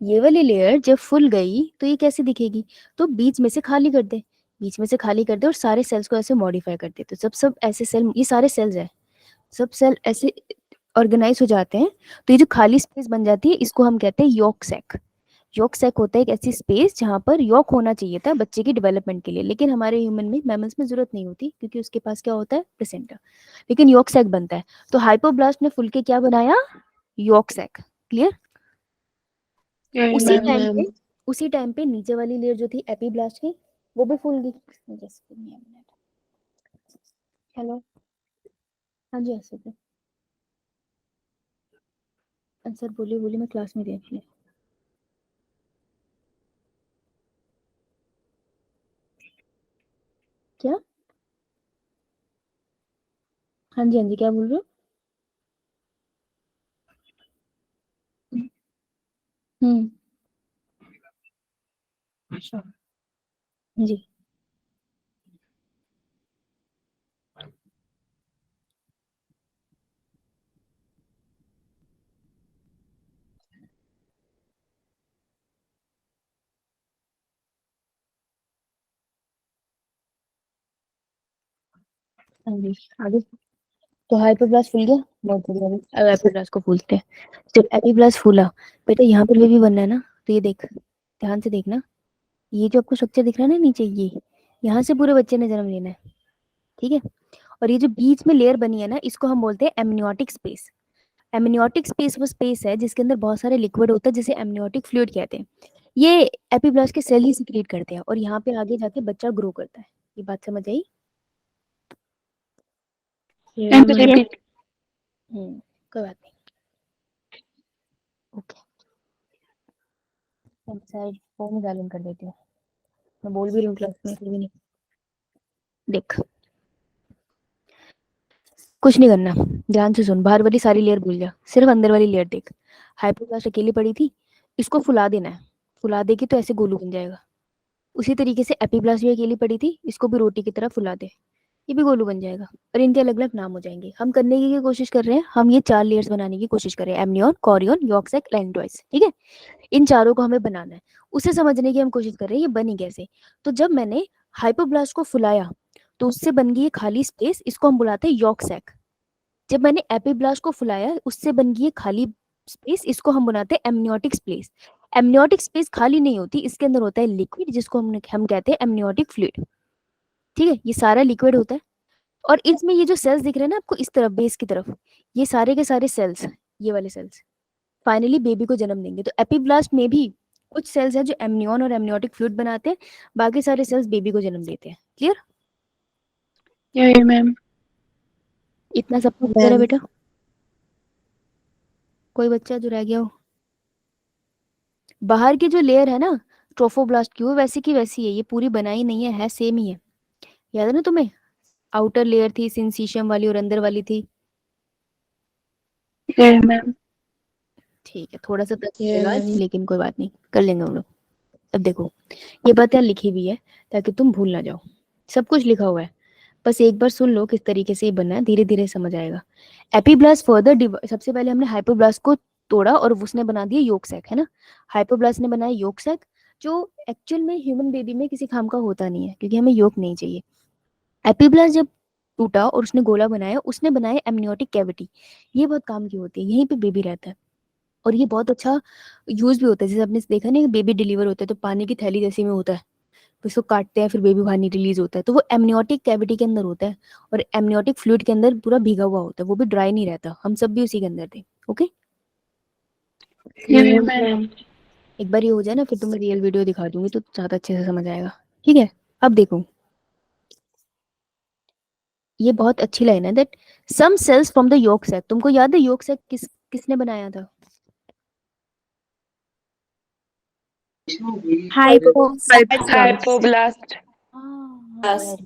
ये वाली लेयर जब फुल गई तो ये कैसे दिखेगी, तो बीच में से खाली कर दे, बीच में से खाली कर दे और सारे सेल्स को ऐसे मॉडिफाई कर दे। तो जब सब ऐसे सेल, ये सारे सेल्स है, सब सेल ऐसे ऑर्गेनाइज हो जाते हैं तो ये जो खाली स्पेस बन जाती है इसको हम कहते हैं यॉक सैक। यॉक सैक होता है एक ऐसी स्पेस जहाँ पर यॉक होना चाहिए था बच्चे की डेवलपमेंट के लिए, लेकिन हमारे ह्यूमन में, मैमल्स में जरूरत नहीं होती क्योंकि उसके पास क्या होता है, प्लेसेंटा, लेकिन यॉक सैक बनता है। तो हाइपोब्लास्ट ने फुल के क्या बनाया, यॉक सैक। क्लियर? Yes, उसी ma'am. टाइम पे, उसी टाइम पे नीचे वाली लेयर जो थी एपीब्लास्ट की वो भी फूल गई। हेलो, हाँ जी आसिफ, आंसर बोलिए बोलिए, मैं क्लास में देख लिया। क्या? हाँ जी हाँ जी, क्या बोल रहे हो? हम्म, अच्छा, जी। हाँ जी, आगे। तो हाइपोब्लास्ट फूल गया, बहुत बढ़िया। अब एपीब्लास्ट को फूलते हैं। जब एपीब्लास्ट फूला, बेटा यहाँ पर भी बनना है ना, तो ये देख, ध्यान से देखना, ये जो आपको स्ट्रक्चर दिख रहा है ना नीचे, ये यहाँ से पूरे बच्चे ने जन्म लेना है, ठीक है। और ये जो बीच में लेयर बनी है ना, इसको हम बोलते हैं एमनियोटिक स्पेस। एमनियोटिक स्पेस वो स्पेस है जिसके अंदर बहुत सारे लिक्विड होता है, जिसे एमनियोटिक फ्लूइड कहते हैं। ये एपीब्लास्ट के सेल ही सिक्रीट करते हैं और यहाँ पे आगे जाके बच्चा ग्रो करता है। ये बात समझ आई? Yes, And ma'am. repeat. कोई बात नहीं। ओके, मैं शायद फॉर्म डालन कर देती हूँ, मैं बोल भी रही हूँ क्लास में फिर भी नहीं। देख, कुछ नहीं करना, ध्यान से सुन, बाहर वाली सारी लेयर भूल जा, सिर्फ अंदर वाली लेयर देख। हाइपोब्लास्ट अकेली पड़ी थी, इसको फुला देना है, फुला देगी तो ऐसे गोलू बन जाएगा। उसी तरीके से एपीब्लास्ट भी अकेली पड़ी थी, इसको भी रोटी की तरह फुला दे, ये भी गोलू बन जाएगा और इनके अलग अलग नाम हो जाएंगे। हम करने की कोशिश कर रहे हैं, हम ये 4 लेयर्स बनाने की कोशिश कर रहे हैं, एमनियन, कोरियन, यॉक सैक, लैंडोइस, ठीक है। इन चारों को हमें बनाना है, उसे समझने की हम कोशिश कर रहे हैं ये बनी कैसे। तो जब मैंने हाइपोब्लास्ट को फुलाया तो उससे बन गई ये खाली स्पेस, इसको हम बुलाते हैं यॉक सैक। जब मैंने एपीब्लास्ट को फुलाया उससे बन गई ये खाली स्पेस, इसको हम बनाते हैं एमनियोटिक स्पेस। एमनियोटिक स्पेस खाली नहीं होती, इसके अंदर होता है लिक्विड जिसको हम कहते हैं एमनियोटिक फ्लूइड, ठीक है। ये सारा लिक्विड होता है और इसमें ये जो सेल्स दिख रहे हैं ना आपको इस तरफ, बेस की तरफ, ये सारे के सारे सेल्स, ये वाले सेल्स फाइनली बेबी को जन्म देंगे। तो एपीब्लास्ट में भी कुछ सेल्स हैं जो एमनियन और एमनियोटिक फ्लूइड बनाते हैं, बाकी सारे सेल्स बेबी को जन्म देते हैं। क्लियर? Yeah, ma'am. इतना सबको क्लियर है Ma'am. बेटा? कोई बच्चा जो रह गया हो? बाहर की जो लेयर है ना ट्रोफोब्लास्ट की, वो वैसी की वैसी है, ये पूरी बनाई नहीं है सेम ही है। याद है ना तुम्हें, आउटर लेयर थी सिंसीशियम वाली और अंदर वाली थी। Yeah, ma'am. ठीक है, थोड़ा सा टच Yeah, होगा ma'am. लेकिन कोई बात नहीं, कर लेंगे हम लोग। अब देखो, ये बात यहाँ लिखी हुई है ताकि तुम भूल ना जाओ, सब कुछ लिखा हुआ है, बस एक बार सुन लो किस तरीके से ये बनना है, धीरे धीरे समझ आएगा। एपीब्लास्ट फर्दर, सबसे पहले हमने हाइपोब्लास्ट को तोड़ा और उसने बना दिया योक सैक, है ना। हाइपोब्लास्ट ने बनाया योक सैक, जो एक्चुअल में ह्यूमन बेबी में किसी काम का होता नहीं है क्योंकि हमें योक नहीं चाहिए। एपीब्लास्ट जब टूटा और उसने गोला बनाया, उसने बनाया एमनियोटिक कैविटी, ये बहुत काम की होती है, यहीं पे बेबी रहता है और ये बहुत अच्छा यूज भी होता है। जैसे आपने देखा नहीं, बेबी डिलीवर होता है तो पानी की थैली जैसे में होता है, तो इसको काटते हैं फिर बेबी बाहर नहीं रिलीज होता है, तो वो एमनियोटिक कैविटी के अंदर होता है और एमनियोटिक फ्लूइड के अंदर पूरा भीगा हुआ होता है, वो भी ड्राई नहीं रहता। हम सब भी उसी के अंदर थे। Okay, Yeah, Yes, ma'am. ma'am. एक बार ये हो जाए ना फिर तुम्हें रियल वीडियो दिखा दूंगी तो ज्यादा अच्छे से समझ आएगा, ठीक है। अब देखो, ये बहुत अच्छी लाइन है, that some cells from the yolk sac. तुमको याद है योक सैक किसने बनाया था? Hypoblast. हाँ,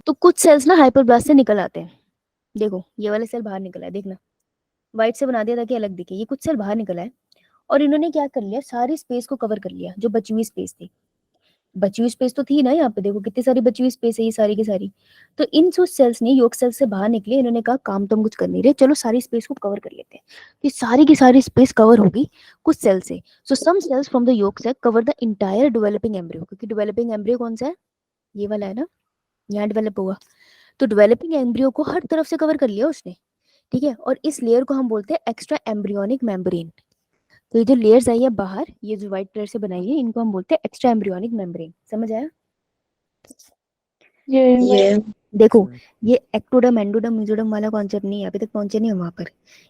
तो कुछ सेल्स ना हाइपरब्लास्ट से निकल आते हैं। देखो ये वाले सेल बाहर निकला है, देखना व्हाइट से बना दिया ताकि अलग दिखे। ये कुछ सेल बाहर निकला है और इन्होंने क्या कर लिया, सारी स्पेस को कवर कर लिया जो बची हुई स्पेस थी। बची हुई स्पेस तो थी ना, यहाँ पे देखो कितनी सारी बची हुई स्पेस है, ये सारी की सारी। तो इन जो सेल्स ने योग सेल से बाहर निकले, इन्होंने कहा काम तो हम कुछ कर नहीं रहे, चलो सारी स्पेस को कवर कर लेते हैं। ये सारी की सारी स्पेस कवर होगी कुछ सेल से। So some cells from the yolk sac cover the entire developing embryo, क्योंकि डेवलपिंग एम्ब्रियो कौन सा है, ये वाला है ना, यहाँ डेवलप होगा। तो डेवलपिंग एम्ब्रियो को हर तरफ से कवर कर लिया उसने, ठीक है। और इस लेयर को हम बोलते हैं एक्स्ट्रा एम्ब्रियोनिक मेम्ब्रेन। तो ये जो लेयर्स आई है बाहर, ये जो व्हाइट कलर से बनाई है, इनको हम बोलते हैं एक्स्ट्रा एम्ब्रियोनिक मेम्ब्रेन। समझ आया? ये देखो ये एक्टोडम एंडोडम मीजोडम वाला कॉन्सेप्ट नहीं है, अभी तक पहुंचे नहीं है वहां पर।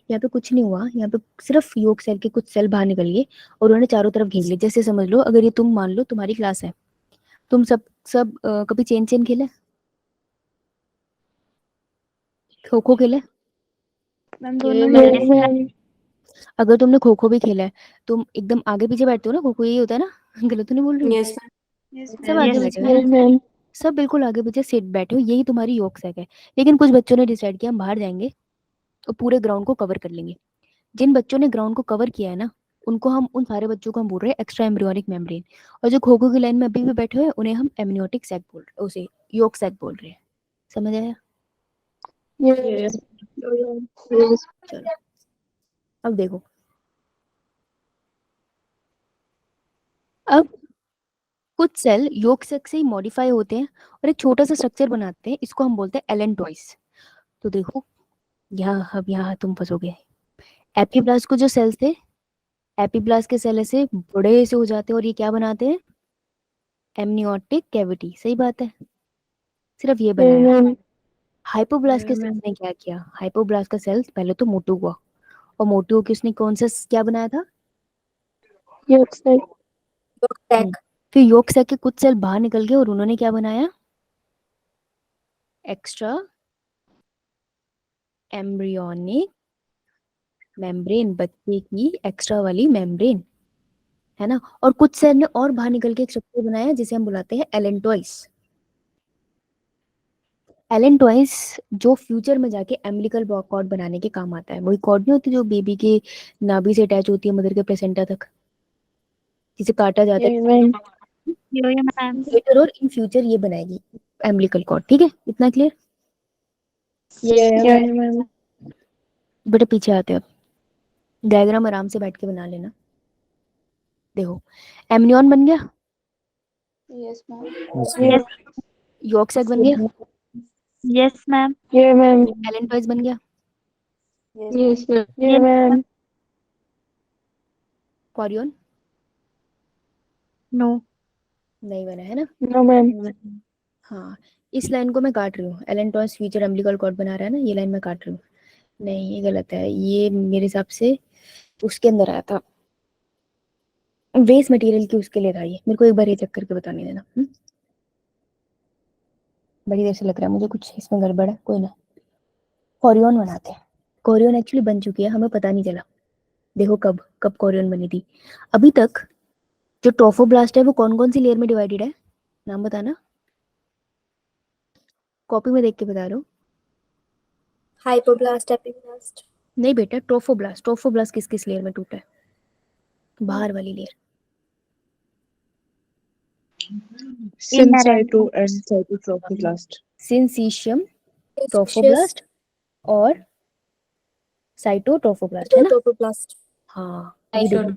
यहाँ पे कुछ नहीं हुआ, यहाँ पे सिर्फ योग सेल के कुछ सेल बाहर निकल गए और उन्होंने चारों तरफ घेर लिए। जैसे समझ लो, अगर ये तुम मान लो तुम्हारी क्लास है, तुम सब सब कभी चेन चेन खेला, खो खो खेला? मैम दोनों अगर तुमने खो खो भी खेला है, तुम एकदम आगे पीछे बैठते हो ना, खो खो यही होता है ना? गलत तो नहीं बोल रही हूँ? यस सब आगे बैठे हो ना? सब बिल्कुल आगे पीछे सेट बैठे हो, यही तुम्हारी योग सेक है। लेकिन कुछ बच्चों ने डिसाइड किया हम बाहर जाएंगे और पूरे ग्राउंड को कवर कर लेंगे। जिन बच्चों ने ग्राउंड को कवर किया है ना, उनको हम, उन सारे बच्चों को हम बोल रहे हैं एक्स्ट्रा एम्ब्रियोनिक मेम्ब्रेन। और जो खो खो की लाइन में अभी भी बैठे हुए हैं, उन्हें हम एमनियोटिक सैक बोल रहे हैं, उसे योग सैक बोल रहे हैं। समझ आया? चलो अब देखो, अब कुछ सेल योग सेक से ही मॉडिफाई होते हैं और एक छोटा सा स्ट्रक्चर बनाते हैं, इसको हम बोलते हैं एलेंटॉइस। तो देखो यहाँ, अब यहाँ तुम फंसोगे। एपीब्लास्ट को जो सेल्स थे, एपीब्लास्ट के सेल ऐसे बड़े से हो जाते हैं और ये क्या बनाते हैं, एमनियोटिक कैविटी। सही बात है, सिर्फ ये बनाया। हाइपोब्लास्ट के सेल्स ने क्या किया, हाइपोब्लास्ट का सेल पहले तो मोटू हुआ और मोटू होकर उसने कौन सा क्या बनाया था, फिर योग सेक के कुछ सेल बाहर निकल गए और उन्होंने क्या बनाया, एक्स्ट्रा एम्ब्रियोनिक मेम्ब्रेन, बच्चे की एक्स्ट्रा वाली मेम्ब्रेन, है ना। और कुछ सेल ने और बाहर निकल के एक स्ट्रक्चर बनाया जिसे हम बुलाते हैं एलेंटॉइस। एलेंटॉइस जो फ्यूचर में जाके एम्बिलिकल कॉर्ड बनाने के काम आता है। वही कॉर्ड नहीं होती जो बेबी के नाभि से अटैच होती है मदर के प्लेसेंटा तक, जिसे काटा जाता है लेटर, और इन फ्यूचर ये बनाएगी एम्बिलिकल कॉर्ड। ठीक है, इतना क्लियर? बेटा पीछे आते हैं, अब डायग्राम आराम से बैठ के बना लेना। देखो एमनियन बन गया, योग सैक बन गया, यस मैम एलेंटॉइस बन गया, कॉरियन नो नहीं बना है ना। नो मैम हाँ, इस लाइन को मैं काट रही हूँ, एलेंटॉइस फ्यूचर एम्बिलिकल कॉर्ड बना रहा है ना, ये लाइन मैं काट रही हूँ। नहीं ये गलत है, ये मेरे हिसाब से उसके अंदर आया था, वेस्ट मटेरियल की उसके लिए था ये। मेरे को एक बार ये चेक करके बताने देना। बड़ी देर से लग रहा है मुझे कुछ इसमें गड़बड़ है, कोई ना। कॉरियन बनाते हैं, कॉरियन एक्चुअली बन चुकी है, हमें पता नहीं चला। देखो कब कब कॉरियन बनी थी। अभी तक जो ट्रोफोब्लास्ट है वो कौन कौन सी लेयर में डिवाइडेड है, नाम बताना, कॉपी में देख के बता रहा हूँ। Hypoblast, epiblast. नहीं बेटा, ट्रोफोब्लास्ट, ट्रोफोब्लास्ट किस किस लेयर में टूटा है, बाहर वाली layer. Syncyto and cytotrophoblast. Syncytium, trophoblast और साइटोट्रोफोब्लास्ट, है ना। ट्रोफोब्लास्ट। हाँ ये देखो,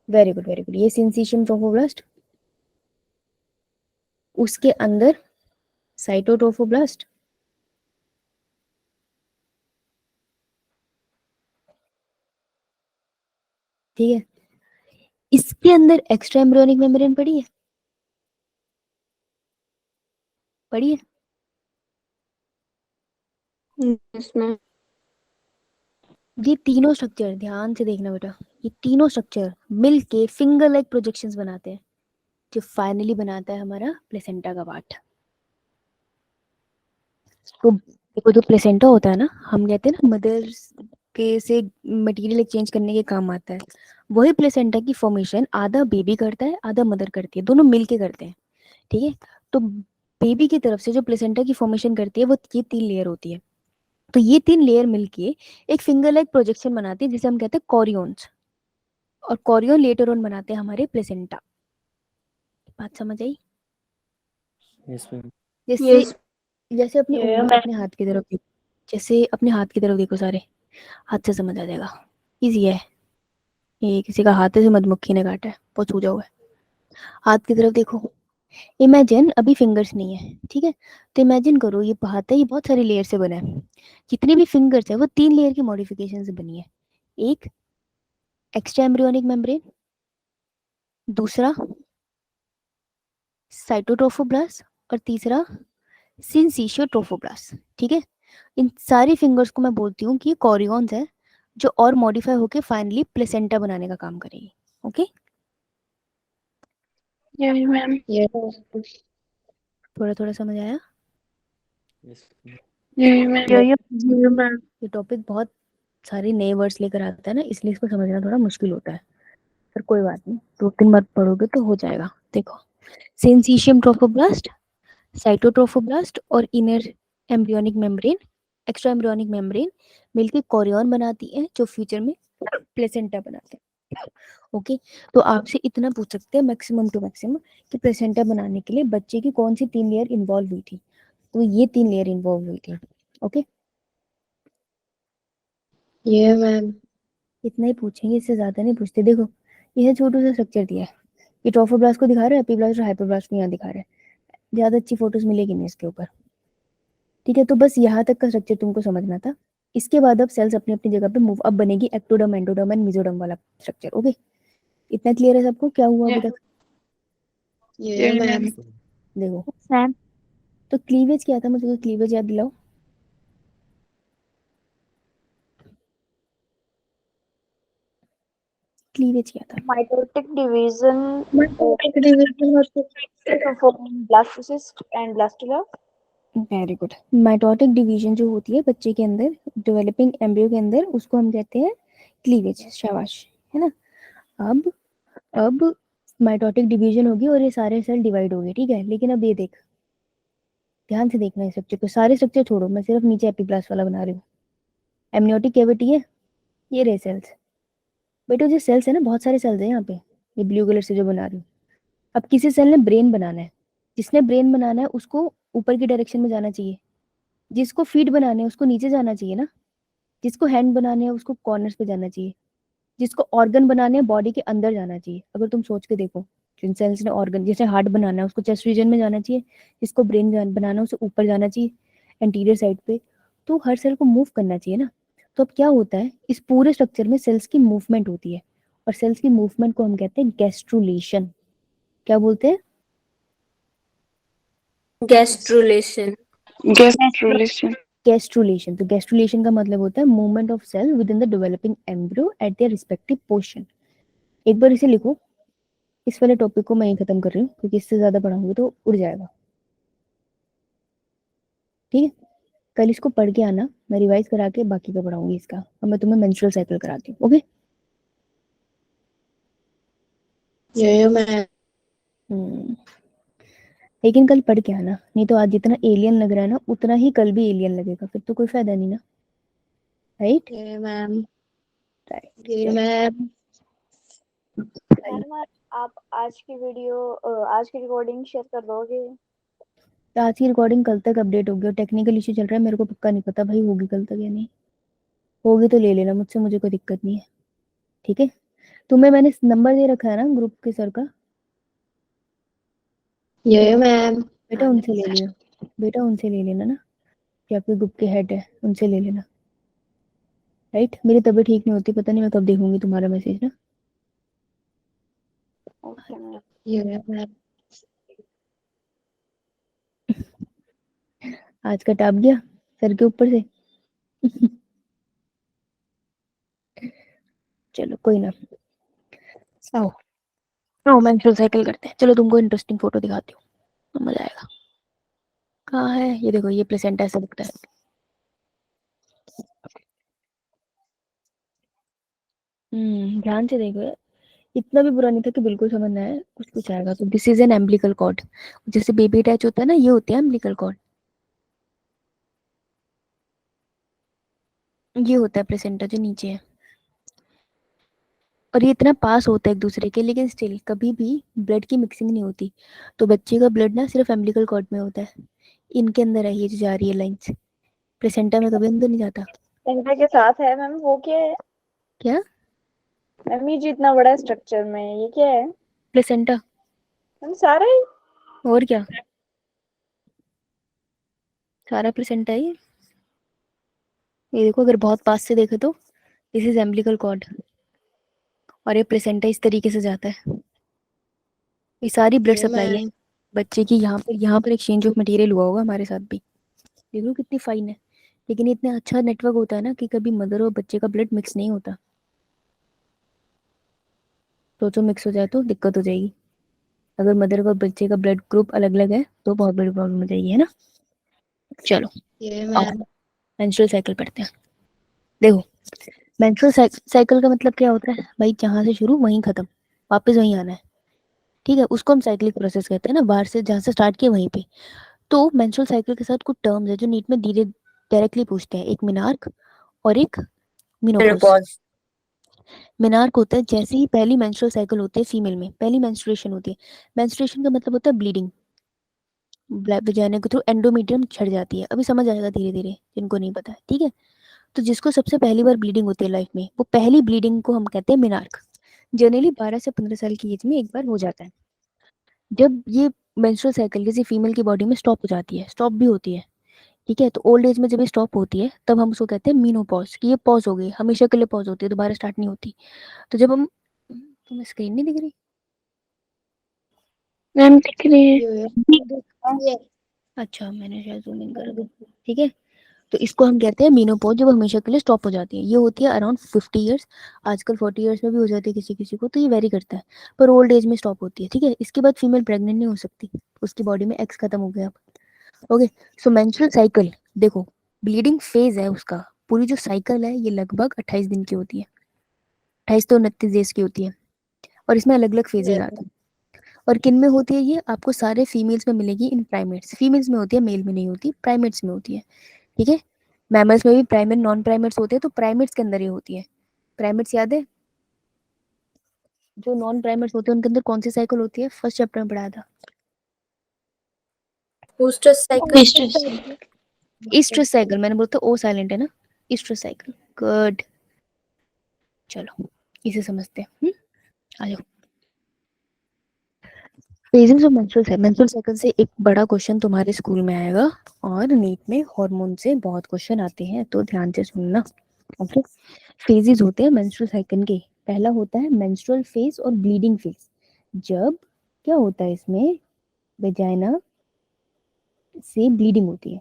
वेरी गुड वेरी गुड। ये सिंसीशियम ट्रोफोब्लास्ट, उसके अंदर साइटोट्रोफोब्लास्ट, ठीक है। इसके अंदर एक्स्ट्रा एम्ब्रियोनिक मेम्ब्रेन पड़ी है, पड़ी है। Yes मैम ये तीनों स्ट्रक्चर ध्यान से देखना बेटा, ये तीनों स्ट्रक्चर मिलके फिंगर लाइक प्रोजेक्शंस बनाते हैं, जो फाइनली बनाता है हमारा प्लेसेंटा का पार्ट। तो देखो जो प्लेसेंटा होता है ना, हम कहते हैं ना मदर के से मटेरियल एक्सचेंज करने के काम आता है, वही प्लेसेंटा की फॉर्मेशन आधा बेबी करता है आधा मदर करती है, दोनों मिलके करते हैं, ठीक है। तो बेबी की तरफ से जो प्लेसेंटा की फॉर्मेशन करती है वो ये 3 लेयर होती है, तो ये 3 लेयर मिलके एक फिंगर लाइक प्रोजेक्शन बनाती है जिसे हम कहते हैं कॉरियोन्स, और कॉरियोन लेटर ऑन बनाते हैं हमारे प्लेसेंटा। बात समझ आई? Yes, ma'am. जैसे Yes. जैसे अपने Yeah, उंगली अपने हाथ की तरफ देखो, जैसे अपने हाथ की तरफ देखो, सारे हाथ से समझ आ जाएगा, इजी है। ये किसी का हाथ है जो मधुमक्खी ने काटा है, बहुत सूझा हुआ है। हाथ की तरफ देखो, इमेजिन अभी फिंगर्स नहीं है, ठीक है, तो इमेजिन करो ये हाथ है, ये बहुत सारी लेयर से बना है। जितने भी फिंगर्स है वो 3 लेयर की मॉडिफिकेशन से बनी है। एक एक्स्ट्रा एम्ब्रियोनिक मेम्ब्रेन, दूसरा साइटोट्रोफोब्लास्ट, और तीसरा सिंसिशियो ट्रोफोब्लास्ट। ठीक है, इन सारी फिंगर्स को मैं बोलती हूँ कि ये कॉरियॉन्स है जो और मॉडिफाई होके फाइनली प्लेसेंटा बनाने का काम करेगी। Okay, yeah, ma'am. Yeah, थोड़ा थोड़ा समझ आया? Yes, ma'am. yeah, ma'am. Yeah, yeah. Yeah, ma'am. ये टॉपिक बहुत सारे नए वर्ड्स लेकर आता है ना, इसलिए इसको समझना थोड़ा मुश्किल होता है, पर कोई बात नहीं, 2-3 बार पढ़ोगे तो हो जाएगा। देखो, सिंसिशियम ट्रोफोब्लास्ट, साइटोट्रोफोब्लास्ट और inner embryonic membrane, extra embryonic membrane मिलकर कोरियन बनाती है जो फ्यूचर में प्लेसेंटा बनाते हैं। ओके, तो आपसे इतना पूछ सकते हैं मैक्सिमम टू मैक्सिमम कि प्लेसेंटा बनाने के लिए बच्चे की कौन सी 3 लेयर इन्वॉल्व हुई थी, तो ये 3 लेयर इन्वॉल्व हुई थी। Okay, Yeah, ma'am. इतना ही पूछेंगे, इससे ज्यादा नहीं पूछते। देखो, यह छोटू सा स्ट्रक्चर दिया है, ये ट्रोफोब्लास्ट को दिखा रहा है, एपिब्लास्ट और हाइपोब्लास्ट को यहाँ दिखा रहा है। ज्यादा अच्छी फोटोज मिलेगी नहीं इसके ऊपर, ठीक है। तो बस यहाँ तक का स्ट्रक्चर तुमको समझना था। इसके बाद अब सेल्स अपनी अपनी जगह पे मूव, अब बनेगी एक्टोडर्म, एंडोडर्म एंड मेसोडर्म वाला स्ट्रक्चर। ओके, इतना क्लियर है सबको क्या हुआ अभी तक? Yeah, ma'am. देखो, Yes, ma'am. तो क्लीवेज क्या था, मुझे क्लीवेज याद दिलाओ। क्लीवेज क्या था? Mitotic division Mitotic division or to form blastocyst and blastula. Very good. Mitotic division जो होती है बच्चे के अंदर, डेवलपिंग एम्ब्रियो के अंदर, उसको हम कहते हैं क्लीवेज। शाबाश, है ना। अब माइटोटिक डिवीजन होगी और ये सारे सेल डिवाइड होंगे, ठीक है। लेकिन अब ये देख, ध्यान से देखना इस स्ट्रक्चर को, सारे स्ट्रक्चर छोड़ो, मैं सिर्फ नीचे एपिब्लास्ट वाला बना रही हूँ। एमनियोटिक कैविटी है, ये रहे सेल्स। बेटा जो सेल्स है ना, बहुत सारे सेल्स है यहाँ पे, ये ब्लू कलर से जो बना रही हूँ। अब किसी सेल ने ब्रेन बनाना है, जिसने ब्रेन बनाना है उसको ऊपर की डायरेक्शन में जाना चाहिए, जिसको फीट बनाने है उसको नीचे जाना चाहिए ना, जिसको हैंड बनाने हैं उसको कॉर्नर्स पे जाना चाहिए, जिसको ऑर्गन बनाने हैं बॉडी के अंदर जाना चाहिए। अगर तुम सोच के देखो, जिन सेल्स ने ऑर्गन, जैसे हार्ट बनाना है उसको चेस्ट रीजन में जाना चाहिए, जिसको ब्रेन बनाना है उसे ऊपर जाना चाहिए एंटीरियर साइड पे। तो हर सेल को मूव करना चाहिए ना। तो अब क्या होता है, इस पूरे स्ट्रक्चर में सेल्स की मूवमेंट होती है, और सेल्स की मूवमेंट को हम कहते हैं गैस्ट्रुलेशन। क्या बोलते हैं? gastrulation. Gastrulation. गैस्ट्रुलेशन। तो गैस्ट्रुलेशन का मतलब होता है movement of cell within the developing embryo at their respective portion. एक बार इसे लिखो। इस वाले टॉपिक को मैं ही खत्म कर रही हूँ क्योंकि इससे ज्यादा पढ़ाऊंगी तो उड़ जाएगा, ठीक है। कल इसको पढ़ के आना, मैं रिवाइज करा के बाकी का पढ़ाऊंगी इसका, और मैं तुम्हें मेंस्ट्रुअल साइकिल कराती हूँ। Okay, Yeah, ma'am. लेकिन कल पढ़ के आना, नहीं तो आज जितना एलियन लग रहा है ना उतना ही कल भी एलियन लगेगा, फिर तो कोई फायदा नहीं ना, right? Yeah, ma'am. Right, Yeah, ma'am. Madam आप आज की वीडियो आज की रिकॉर्डिंग शेयर कर दोगे? आज की रिकॉर्डिंग कल तक अपडेट होगी, और टेक्निकल इशू चल रहा है, मेरे को पक्का नहीं पता भाई होगी कल तक या नहीं होगी, तो ले लेना मुझसे, मुझे कोई दिक्कत नहीं है, ठीक है। तुम्हें मैंने नंबर दे रखा है ना ग्रुप के सर का, Yeah, ma'am. बेटा उनसे ले लियो, बेटा उनसे ले लेना ना, कि आपके ग्रुप के हेड है, उनसे ले लेना, राइट। मेरी तबीयत ठीक नहीं होती, पता नहीं मैं कब देखूंगी तुम्हारा मैसेज ना। Okay ma'am. Yeah, ma'am. आज का टाप गया सर के ऊपर से। चलो कोई ना, आओ आओ मेंस्ट्रुअल साइकिल करते हैं। चलो तुमको इंटरेस्टिंग फोटो दिखाती हूँ, तो मजा आएगा। कहाँ है ये? देखो, ये प्लेसेंटा ऐसा दिखता है। ध्यान से देखो यार, इतना भी बुरा नहीं था कि बिल्कुल समझ ना आए, कुछ कुछ आएगा। तो this is an umbilical cord, जैसे बेबी अटैच होता है ना, ये होते हैं एम्बिलिकल कॉर्ड। ये होता है प्लेसेंटा जो नीचे है, और ये इतना पास होता है एक दूसरे के, लेकिन स्टिल कभी भी ब्लड की मिक्सिंग नहीं होती। तो बच्चे का ब्लड ना सिर्फ एम्बिलिकल कॉर्ड में होता है, इनके अंदर है ये जो जा रही है लाइंस, प्लेसेंटा में कभी अंदर नहीं जाता। सेंटर के साथ है मैम, वो क्या है क्या? मैम? ये जो इतना बड़ा स्ट्रक्चर में है, ये क्या है प्लेसेंटा। मैम? सारा ही? और क्या, सारा प्लेसेंटा ही है। ये देखो, अगर बहुत पास से देखे तो दिस इज एम्बिलिकल कॉर्ड, और ये प्लेसेंटा इस तरीके से जाता है। ये सारी ब्लड ये सप्लाई है मैम बच्चे की। यहाँ पर एक्सचेंज ऑफ मटेरियल हुआ होगा हमारे साथ भी। देख लो कितनी फाइन है। लेकिन इतना अच्छा नेटवर्क होता है ना कि कभी मदर और बच्चे का ब्लड मिक्स नहीं होता। सोचो मिक्स हो जाए तो दिक्कत हो जाएगी। अगर मदर और बच्चे का ब्लड ग्रुप अलग अलग है तो बहुत बड़ी प्रॉब्लम हो जाएगी, है ना। चलो ये अब मैम मेंस्ट्रुअल साइकिल पढ़ते हैं। देखो, मेंस्ट्रुअल साइकिल का मतलब क्या होता है भाई? जहाँ से शुरू वहीं खत्म, वापस वहीं आना है। ठीक है, उसको हम साइक्लिक प्रोसेस कहते हैं ना, बाहर से जहाँ से स्टार्ट किए वहीं पे। तो मेंस्ट्रुअल साइकिल के साथ कुछ टर्म्स है जो नीट में धीरे डायरेक्टली पूछते हैं, एक मिनार्क और एक मिनोपॉज। मिनार्क होता है जैसे ही पहली मेंस्ट्रुअल साइकिल होती है फीमेल में, पहली मेंस्ट्रुएशन होती है। मेंस्ट्रुएशन का मतलब होता है ब्लीडिंग, वजाइना के थ्रू एंडोमेट्रियम छड़ जाती है। अभी समझ आएगा धीरे धीरे जिनको नहीं पता है, ठीक है। तो जिसको सबसे पहली बार ब्लीडिंग होती है लाइफ में, वो पहली ब्लीडिंग को हम कहते हैं मिनार्क। जनरली 12 से 15 साल की एज में एक बार हो जाता है। जब ये मेंस्ट्रुअल साइकिल किसी फीमेल की बॉडी में स्टॉप हो जाती है, स्टॉप भी होती है, ठीक है, तो ओल्ड एज में जब ये स्टॉप होती है तब हम उसको कहते हैं मीनोपॉज, कि ये पॉज हो गई, हमेशा के लिए पॉज होती है, दोबारा स्टार्ट नहीं होती। तो जब हम, तुम्हें स्क्रीन नहीं दिख रही? मैम दिख रही है। ये अच्छा, मैंने शायद जूम इन कर दिया, ठीक है। तो इसको हम कहते हैं मीनोपॉज, जब हमेशा के लिए स्टॉप हो जाती है। ये होती है अराउंड 50 ईयर्स, आजकल 40 ईयर्स में भी हो जाती है किसी किसी को, तो ये वेरी करता है, पर ओल्ड एज में स्टॉप होती है, ठीक है। इसके बाद फीमेल प्रेग्नेंट नहीं हो सकती, उसकी बॉडी में एक्स खत्म हो गया अब। ओके, सो मेंस्ट्रुअल साइकिल, देखो ब्लीडिंग फेज है उसका, पूरी जो साइकिल है ये लगभग 28 दिन की होती है, 28 तो 29 डेज की होती है, और इसमें अलग अलग फेजेस आते हैं। और किन में होती है ये? आपको सारे फीमेल्स में मिलेगी, इन प्राइमेट्स। फीमेल्स में होती है, मेल में नहीं होती, प्राइमेट्स में होती है, ठीक है। मैमल्स में भी प्राइमेट नॉन प्राइमेट्स होते हैं, तो प्राइमेट्स के अंदर ये होती है। प्राइमेट्स याद है? जो नॉन प्राइमेट्स होते हैं उनके अंदर कौन सी साइकिल होती है? फर्स्ट चैप्टर में पढ़ाया था, बूस्टर्स साइकिल। Oestrus cycle. मैंने बोलता ओ साइलेंट है ना, ईस्ट्रस साइकिल। गुड, चलो इसे समझते हैं। आ जाओ। फेजिंग्स ऑफ मेंस्ट्रुअल साइकिल से एक बड़ा क्वेश्चन तुम्हारे स्कूल में आएगा, और नीट में हार्मोन से बहुत क्वेश्चन आते हैं, तो ध्यान से सुनना। ओके, फेजेस होते हैं मेंस्ट्रुअल साइकिल के। पहला होता है मेंस्ट्रुअल फेज और ब्लीडिंग फेज। जब क्या होता है इसमें, वेजाइना से ब्लीडिंग होती है,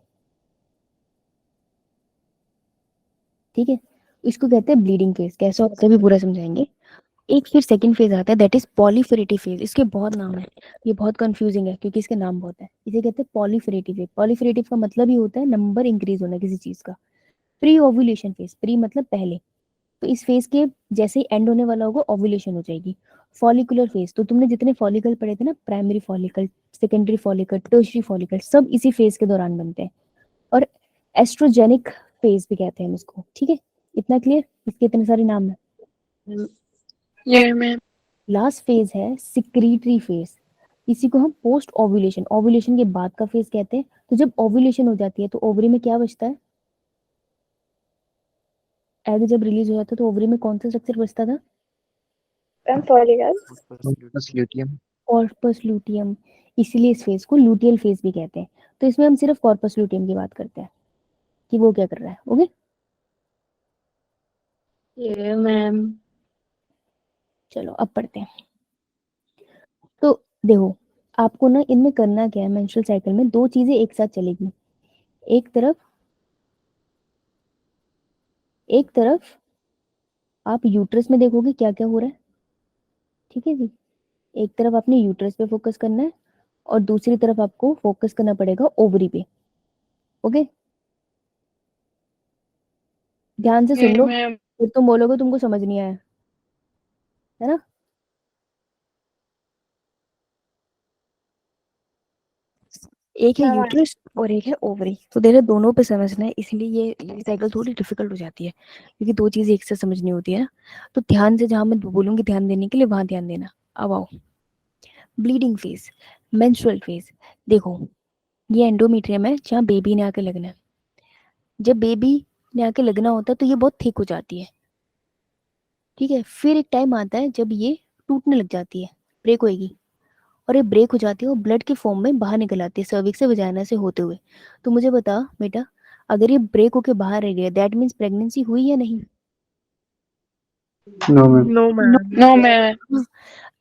ठीक है, इसको कहते हैं ब्लीडिंग फेज। कैसा होता है भी पूरा समझाएंगे। एक फिर सेकंड फेज आता है, दैट इज पॉलीफेरेटिव फेज। इसके बहुत नाम है, ये बहुत कंफ्यूजिंग है क्योंकि इसके नाम बहुत है। इसे कहते हैं पॉलीफेरेटिव फेज। पॉलीफेरेटिव का मतलब ही होता है नंबर इंक्रीज होना किसी चीज का। प्री ओव्यूलेशन फेज, प्री मतलब पहले, तो इस फेज के जैसे ही एंड होने वाला होगा ओव्यूलेशन हो जाएगी। फॉलिकुलर फेज, तो तुमने जितने फॉलिकल पढ़े थे ना, primary follicle, secondary follicle, tertiary follicle, सब इसी फेज के दौरान बनते हैं। और एस्ट्रोजेनिक फेज भी कहते हैं हम इसको, ठीक है। इतना क्लियर? इसके इतने सारे नाम है। ये मैम लास्ट फेज है सिक्रीटरी फेज। इसी को हम पोस्ट ओव्यूलेशन, ओव्यूलेशन के बाद का फेज कहते हैं। तो जब ओव्यूलेशन हो जाती है तो ओवरी में क्या बचता है? एग जब रिलीज हो जाता है तो ओवरी में कौन सा स्ट्रक्चर बचता था? Ma'am follicle. Corpus luteum. इसीलिए इस फेज को लूटियल फेज भी कहते हैं। तो इसमें हम सिर्फ कॉर्पस लूटियम की बात करते हैं कि वो क्या कर रहा है। ओके, ये मैम चलो अब पढ़ते हैं। तो देखो, आपको ना इनमें करना क्या है, मेंस्ट्रुअल साइकिल में दो चीजें एक साथ चलेगी। एक तरफ, एक तरफ आप यूट्रस में देखोगे क्या क्या हो रहा है, ठीक है जी। एक तरफ आपने यूट्रस पे फोकस करना है, और दूसरी तरफ आपको फोकस करना पड़ेगा ओवरी पे। ओके, ध्यान से सुन ये लो, मैम फिर तुम बोलोगे तुमको समझ नहीं आया, है ना। एक है हाँ। यूट्रस और एक है ओवरी, तो तेरे दोनों पे समझना है, इसलिए ये साइकिल थोड़ी डिफिकल्ट हो जाती है, क्योंकि दो चीजें एक साथ समझनी होती है ना। तो ध्यान से, जहां मैं बोलूंगी ध्यान देने के लिए वहां ध्यान देना। अब आओ, ब्लीडिंग फेज, मेंस्ट्रुअल फेज। देखो, ये एंडोमेट्रियम है जहाँ बेबी ने आके लगना है। जब बेबी ने आके लगना होता है तो ये बहुत थिक हो जाती है, ठीक है। फिर एक टाइम आता है जब ये टूटने लग जाती है, ब्रेक होएगी, और ये ब्रेक हो जाती है और ब्लड के फॉर्म में बाहर निकल आती है सर्विक्स से वजाइना से होते हुए। तो मुझे बता बेटा, अगर ये ब्रेक होके बाहर रह गया, दैट मीन्स प्रेगनेंसी हुई या नहीं? No, ma'am. No, ma'am. No, ma'am.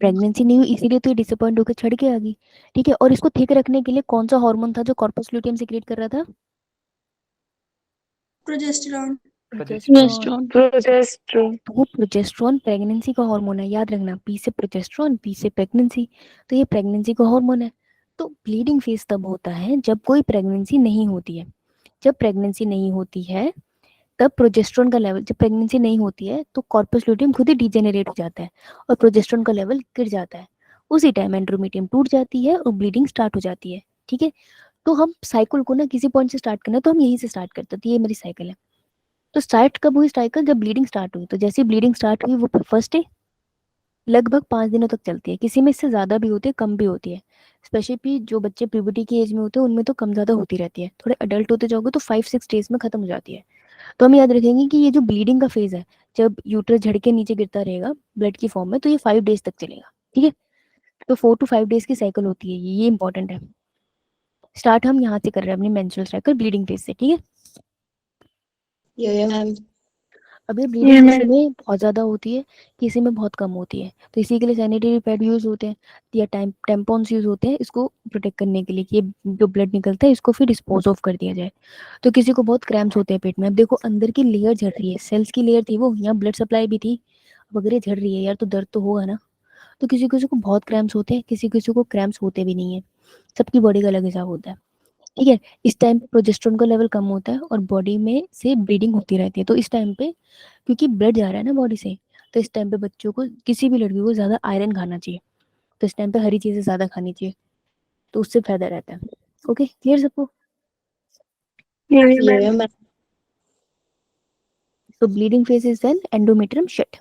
Pregnancy नहीं हुई, इसीलिए तो ये डिसअपॉइंट होकर छड़ के आ गई, ठीक है। और इसको थिक रखने के लिए कौन सा हार्मोन था जो कॉर्पस ल्यूटियम सीक्रेट कर रहा था? प्रोजेस्टेरॉन। प्रोजेस्टेरॉन। Progesterone. तो प्रोजेस्टेरॉन प्रेगनेंसी का हार्मोन है, याद रखना, पी से प्रोजेस्टेरॉन, पी से प्रेगनेंसी, तो ये प्रेगनेंसी का हार्मोन है। तो ब्लीडिंग फेज तब होता है जब कोई प्रेगनेंसी नहीं होती है। जब प्रेगनेंसी नहीं होती है तब प्रोजेस्टेरॉन का लेवल, जब प्रेगनेंसी नहीं होती है तो कॉर्पस ल्यूटियम खुद ही डिजेनरेट हो जाता है और प्रोजेस्टेरॉन का लेवल गिर जाता है। उसी टाइम एंड्रोमीटियम टूट जाती है और ब्लीडिंग स्टार्ट हो जाती है, ठीक है। तो हम साइकिल को ना किसी पॉइंट से स्टार्ट करना है, तो हम यहीं से स्टार्ट करते हैं, तो ये मेरी साइकिल है। तो स्टार्ट कब हुई साइकिल? जब ब्लीडिंग स्टार्ट हुई। तो जैसे ब्लीडिंग स्टार्ट हुई वो फर्स्ट डे लगभग 5 दिनों तक चलती है, किसी में इससे ज्यादा भी होती है, कम भी होती है। स्पेशली जो बच्चे प्यूबर्टी की एज में होते हैं उनमें तो कम ज्यादा होती रहती है, थोड़े अडल्ट होते जाओगे तो 5-6 डेज में खत्म हो जाती है। तो हम याद रखेंगे कि ये जो ब्लीडिंग का फेज है, जब यूट्रस झड़ के नीचे गिरता रहेगा ब्लड की फॉर्म में, तो ये 5 डेज तक चलेगा, ठीक है। तो 4 to 5 डेज की साइकिल होती है, ये इंपॉर्टेंट है। स्टार्ट हम यहाँ से कर रहे हैं अपनी मेंस्ट्रुअल साइकिल ब्लीडिंग फेज से, ठीक है। ये मैम। अब ये Yeah, ब्लीडिंग किसी ma'am. में बहुत ज़्यादा होती है, किसी में बहुत कम होती है, तो इसी के लिए सैनिटरी पैड यूज़ होते हैं या टेम्पॉन्स यूज़ होते हैं इसको प्रोटेक्ट करने के लिए, कि ये जो ब्लड निकलता है इसको फिर डिस्पोज ऑफ कर दिया जाए। तो किसी को बहुत क्रैम्प्स होते हैं पेट में, अब देखो अंदर की लेयर झड़ रही है, सेल्स की लेयर थी वो, यहाँ ब्लड सप्लाई भी थी, अब अगर ये झड़ रही है यार तो दर्द तो होगा ना। तो किसी किसी को बहुत क्रैम्प्स होते हैं, किसी किसी को क्रैम्प्स होते भी नहीं है, सबकी बॉडी का अलग हिसाब होता है, ठीक है। इस टाइम पे प्रोजेस्टेरोन का लेवल कम होता है और बॉडी में से ब्लीडिंग होती रहती है। तो इस टाइम पे क्योंकि ब्लड जा रहा है ना बॉडी से, तो इस टाइम पे बच्चों को, किसी भी लड़की को ज्यादा आयरन खाना चाहिए, तो इस टाइम पे हरी चीजें ज्यादा खानी चाहिए, तो उससे फायदा रहता है। ओके, क्लियर सबको? Yeah, ये ma'am. Ma'am. so bleeding phase is when endometrium shut.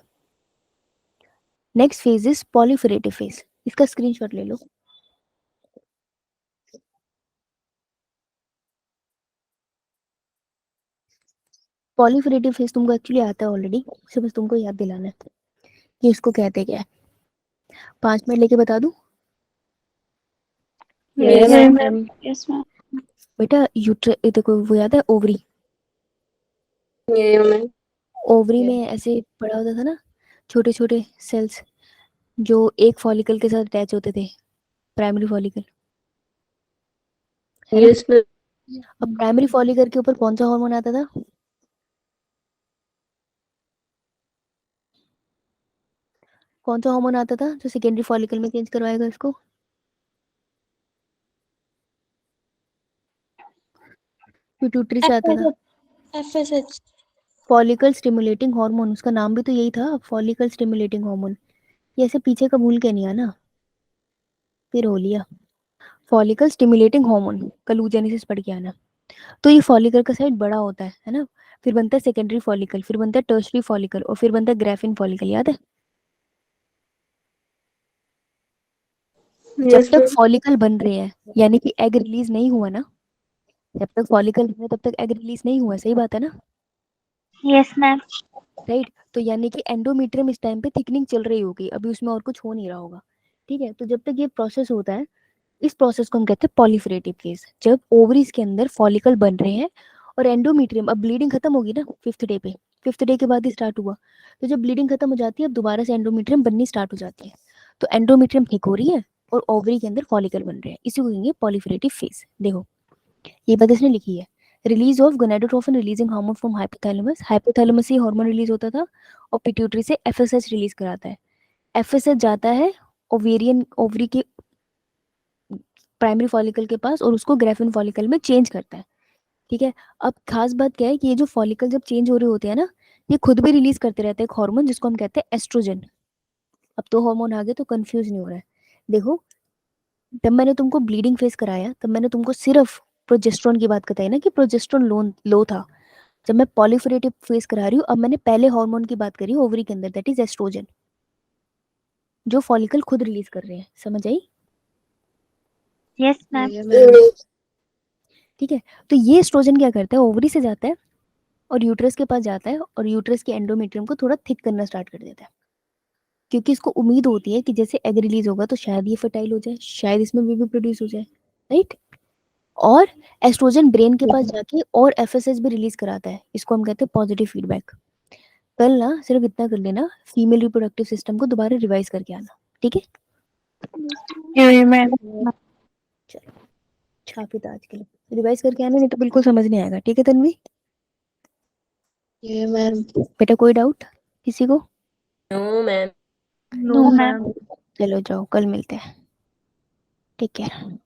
next phase is proliferative phase, इसका स्क्रीनशॉट ले लो। पॉलीफरेटिव फेज तुमको एक्चुअली आता है ऑलरेडी, उसे बस तुमको याद दिलाना है कि इसको कहते क्या है। 5 मिनट लेके बता दूं? ये Yeah, ma'am. ma'am. Yes, ma'am. बेटा देखो वो याद है ओवरी? ये मैम। ओवरी में ऐसे पड़ा होता था ना, छोटे छोटे सेल्स जो एक फॉलिकल के साथ अटैच होते थे, प्राइमरी फॉलिकल, है ना। Yes ma'am. अब प्राइमरी फॉलिकल के ऊपर कौन सा हार्मोन आता था? कौन सा हार्मोन आता था जो सेकेंडरी फॉलिकल में चेंज करवाएगा इसको? पिट्यूटरी से आता था, एफएसएच। फॉलिकल स्टिमुलेटिंग हार्मोन, उसका नाम भी तो यही था, फॉलिकल स्टिमुलेटिंग हार्मोन। ये ऐसे पीछे का भूल के नहीं आना, फिर हो लिया। फॉलिकल स्टिमुलेटिंग हार्मोन का लूजेनेसिस पढ़ के आना। तो ये फॉलिकल का साइज बड़ा होता है ना, फिर बनता है सेकेंडरी फॉलिकल, फिर बनता है टर्शरी फॉलिकल और फिर बनता है ग्राफिन फॉलिकल, याद है? जब यस तक मैम। फॉलिकल बन रहे हैं, यानी कि एग रिलीज नहीं हुआ ना, जब तक फॉलिकल बन रहे तब तक एग रिलीज नहीं हुआ, सही बात है ना? Yes ma'am. राइट, तो यानी कि एंडोमेट्रियम इस टाइम पे थिकनिंग चल रही होगी, अभी उसमें और कुछ हो नहीं रहा होगा, ठीक है। तो जब तक ये प्रोसेस होता है, इस प्रोसेस को हम कहते हैं पॉलीफरेटिव फेज, जब ओवरीज के अंदर फॉलिकल बन रहे हैं और एंडोमेट्रियम, अब ब्लीडिंग खत्म होगी ना 5th डे पे, 5th डे के बाद ही स्टार्ट हुआ, तो जब ब्लीडिंग खत्म हो जाती है अब दोबारा से एंडोमेट्रियम बननी स्टार्ट हो जाती है, तो एंडोमेट्रियम थिक हो रही है और ओवरी के अंदर फॉलिकल बन रहे हैं, इसी को कहेंगे पॉलीफरेटिव फेज। देखो ये बात इसने लिखी है, release of gonadotrophin releasing hormone from hypothalamus, hypothalamus से हार्मोन रिलीज होता था और पिट्यूटरी से एफएसएच रिलीज कराता है, एफएसएच जाता है ओवेरियन ओवरी के प्राइमरी फॉलिकल के पास और उसको ग्रेफिन फॉलिकल में चेंज करता है, ठीक है। अब खास बात क्या है कि ये जो फॉलिकल जब चेंज हो रहे होते हैं ना, ये खुद भी रिलीज करते रहते हैं एक हार्मोन जिसको हम कहते हैं एस्ट्रोजन। अब तो हार्मोन आ गए तो कंफ्यूज नहीं हो रहा है, देखो जब मैंने तुमको ब्लीडिंग फेस कराया तब मैंने तुमको सिर्फ प्रोजेस्टेरोन की बात बताई ना कि प्रोजेस्टेरोन लो था। जब मैं पॉलीफेरेटिव फेस करा रही हूँ अब मैंने पहले हार्मोन की बात करी ओवरी के अंदर, दैट इज एस्ट्रोजन, जो फॉलिकल खुद रिलीज कर रहे हैं। समझ आई? Yes, ma'am. Yeah, ma'am. ठीक है, तो ये एस्ट्रोजन क्या करता है, ओवरी से जाता है और यूट्रस के पास जाता है और यूट्रस के एंडोमेट्रियम को थोड़ा थिक करना स्टार्ट कर देता है, क्योंकि इसको उम्मीद होती है कि जैसे एग रिलीज होगा तो शायद ये फर्टाइल हो जाए, शायद इसमें बेबी प्रोड्यूस हो जाए, राइट। और एस्ट्रोजन ब्रेन के पास जाके और एफएसएच भी रिलीज कराता है, इसको हम कहते हैं पॉजिटिव फीडबैक। कल ना सिर्फ इतना कर लेना, फीमेल रिप्रोडक्टिव सिस्टम को दोबारा रिवाइज करके आना, ठीक है? Yeah, ma'am. चलो छापित आज के लिए रिवाइज करके आना, नहीं तो बिल्कुल समझ नहीं आएगा, ठीक है तन्वी? Yeah, ma'am. बेटा कोई डाउट किसी को? No, ma'am. No, ma'am. चलो जाओ, कल मिलते हैं, टेक केयर।